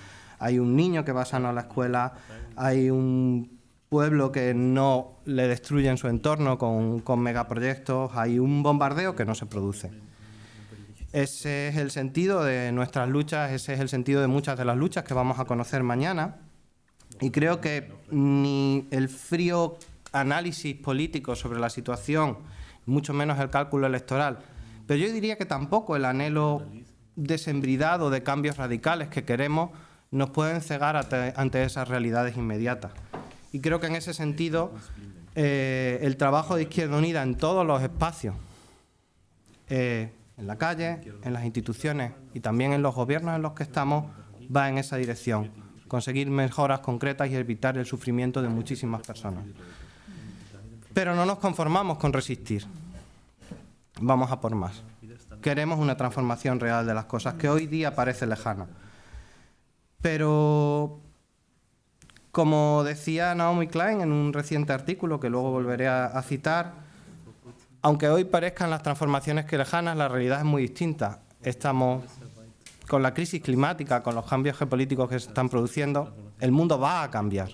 hay un niño que va sano a la escuela, hay un pueblo que no le destruyen su entorno con megaproyectos, hay un bombardeo que no se produce. Ese es el sentido de nuestras luchas, ese es el sentido de muchas de las luchas que vamos a conocer mañana, y creo que ni el frío análisis político sobre la situación, mucho menos el cálculo electoral, pero yo diría que tampoco el anhelo de sembridad o de cambios radicales que queremos nos pueden cegar ante esas realidades inmediatas. Y creo que en ese sentido el trabajo de Izquierda Unida en todos los espacios, en la calle, en las instituciones y también en los gobiernos en los que estamos, va en esa dirección, conseguir mejoras concretas y evitar el sufrimiento de muchísimas personas. Pero no nos conformamos con resistir. Vamos a por más. Queremos una transformación real de las cosas que hoy día parece lejana. Pero, como decía Naomi Klein en un reciente artículo, que luego volveré a citar, aunque hoy parezcan las transformaciones que lejanas, la realidad es muy distinta. Estamos con la crisis climática, con los cambios geopolíticos que se están produciendo, el mundo va a cambiar.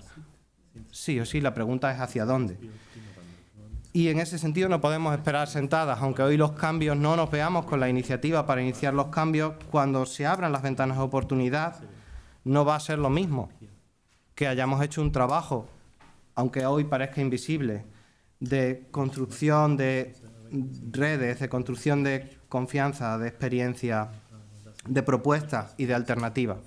Sí o sí, la pregunta es ¿hacia dónde? Y en ese sentido no podemos esperar sentadas, aunque hoy los cambios no nos veamos con la iniciativa para iniciar los cambios, cuando se abran las ventanas de oportunidad, no va a ser lo mismo que hayamos hecho un trabajo, aunque hoy parezca invisible, de construcción de redes, de construcción de confianza, de experiencia, de propuestas y de alternativas.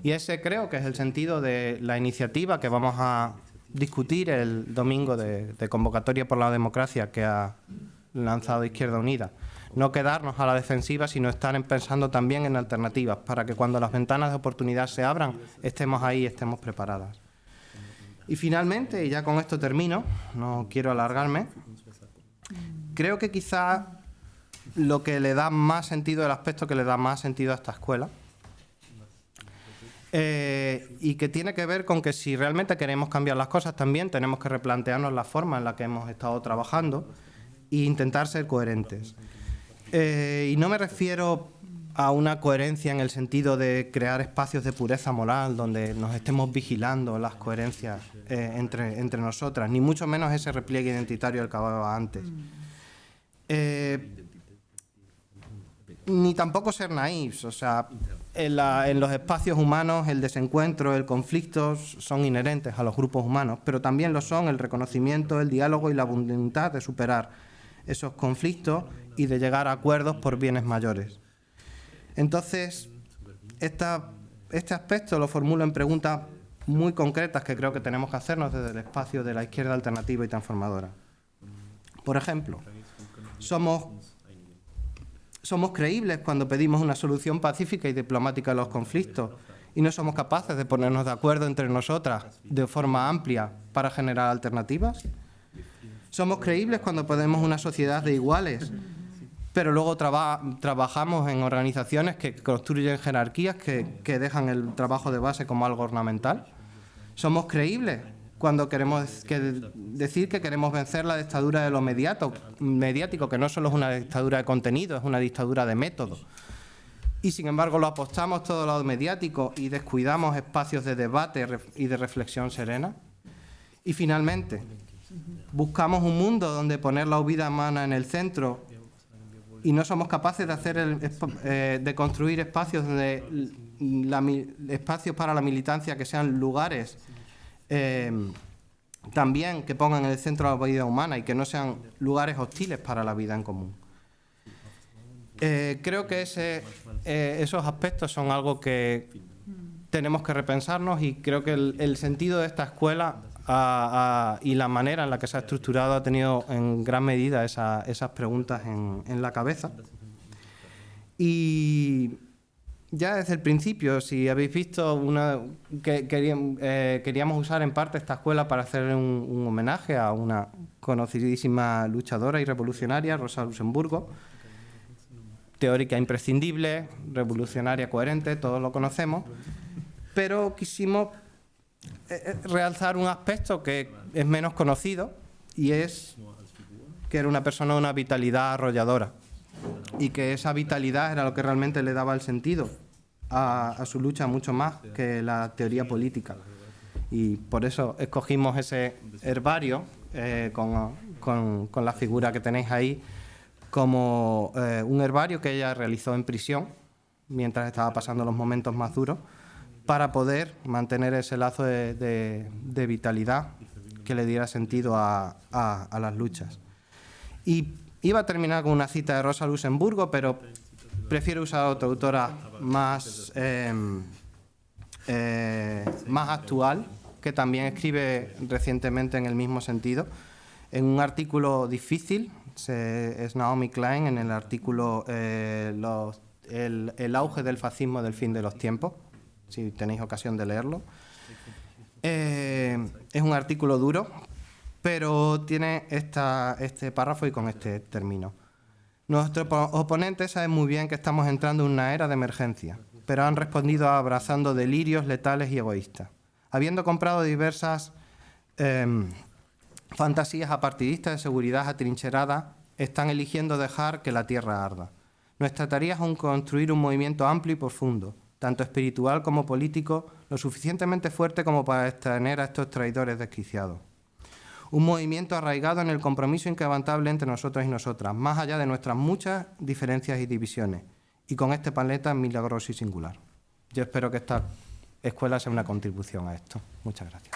Y ese creo que es el sentido de la iniciativa que vamos a discutir el domingo de convocatoria por la democracia que ha lanzado Izquierda Unida. No quedarnos a la defensiva, sino estar pensando también en alternativas para que cuando las ventanas de oportunidad se abran, estemos ahí, estemos preparadas. Y finalmente, y ya con esto termino, no quiero alargarme, creo que quizá lo que le da más sentido, el aspecto que le da más sentido a esta escuela. Y que tiene que ver con que si realmente queremos cambiar las cosas también tenemos que replantearnos la forma en la que hemos estado trabajando e intentar ser coherentes. Y no me refiero a una coherencia en el sentido de crear espacios de pureza moral donde nos estemos vigilando las coherencias entre nosotras, ni mucho menos ese repliegue identitario del que hablaba antes. Ni tampoco ser naïfs, o sea, en los espacios humanos el desencuentro, el conflicto son inherentes a los grupos humanos, pero también lo son el reconocimiento, el diálogo y la voluntad de superar esos conflictos y de llegar a acuerdos por bienes mayores. Entonces, este aspecto lo formulo en preguntas muy concretas que creo que tenemos que hacernos desde el espacio de la izquierda alternativa y transformadora. Por ejemplo, somos creíbles cuando pedimos una solución pacífica y diplomática a los conflictos y no somos capaces de ponernos de acuerdo entre nosotras de forma amplia para generar alternativas. Somos creíbles cuando pedimos una sociedad de iguales, pero luego trabajamos en organizaciones que construyen jerarquías que dejan el trabajo de base como algo ornamental. Somos creíbles cuando queremos decir que queremos vencer la dictadura de lo mediático, que no solo es una dictadura de contenido, es una dictadura de método. Y sin embargo lo apostamos todo lo mediático y descuidamos espacios de debate y de reflexión serena. Y finalmente, buscamos un mundo donde poner la vida humana en el centro y no somos capaces de construir espacios espacios para la militancia que sean lugares también que pongan en el centro la vida humana y que no sean lugares hostiles para la vida en común. Creo que esos aspectos son algo que tenemos que repensarnos y creo que el sentido de esta escuela y la manera en la que se ha estructurado ha tenido en gran medida esas preguntas en la cabeza. Y ya desde el principio, si habéis visto, queríamos usar en parte esta escuela para hacer un homenaje a una conocidísima luchadora y revolucionaria, Rosa Luxemburgo, teórica imprescindible, revolucionaria coherente, todos lo conocemos, pero quisimos realzar un aspecto que es menos conocido y es que era una persona de una vitalidad arrolladora y que esa vitalidad era lo que realmente le daba el sentido a su lucha mucho más que la teoría política. Y por eso escogimos ese herbario con la figura que tenéis ahí como un herbario que ella realizó en prisión mientras estaba pasando los momentos más duros para poder mantener ese lazo de vitalidad que le diera sentido a las luchas. Y iba a terminar con una cita de Rosa Luxemburgo, pero prefiero usar otra autora más actual, que también escribe recientemente en el mismo sentido, en un artículo difícil. Es Naomi Klein en el artículo el auge del fascismo del fin de los tiempos, si tenéis ocasión de leerlo. Es un artículo duro, pero tiene este párrafo y con este término. Nuestros oponentes saben muy bien que estamos entrando en una era de emergencia, pero han respondido abrazando delirios letales y egoístas. Habiendo comprado diversas fantasías apartidistas de seguridad atrincherada, están eligiendo dejar que la tierra arda. Nuestra tarea es construir un movimiento amplio y profundo, tanto espiritual como político, lo suficientemente fuerte como para detener a estos traidores desquiciados. Un movimiento arraigado en el compromiso inquebrantable entre nosotros y nosotras, más allá de nuestras muchas diferencias y divisiones, y con este planeta milagroso y singular. Yo espero que esta escuela sea una contribución a esto. Muchas gracias.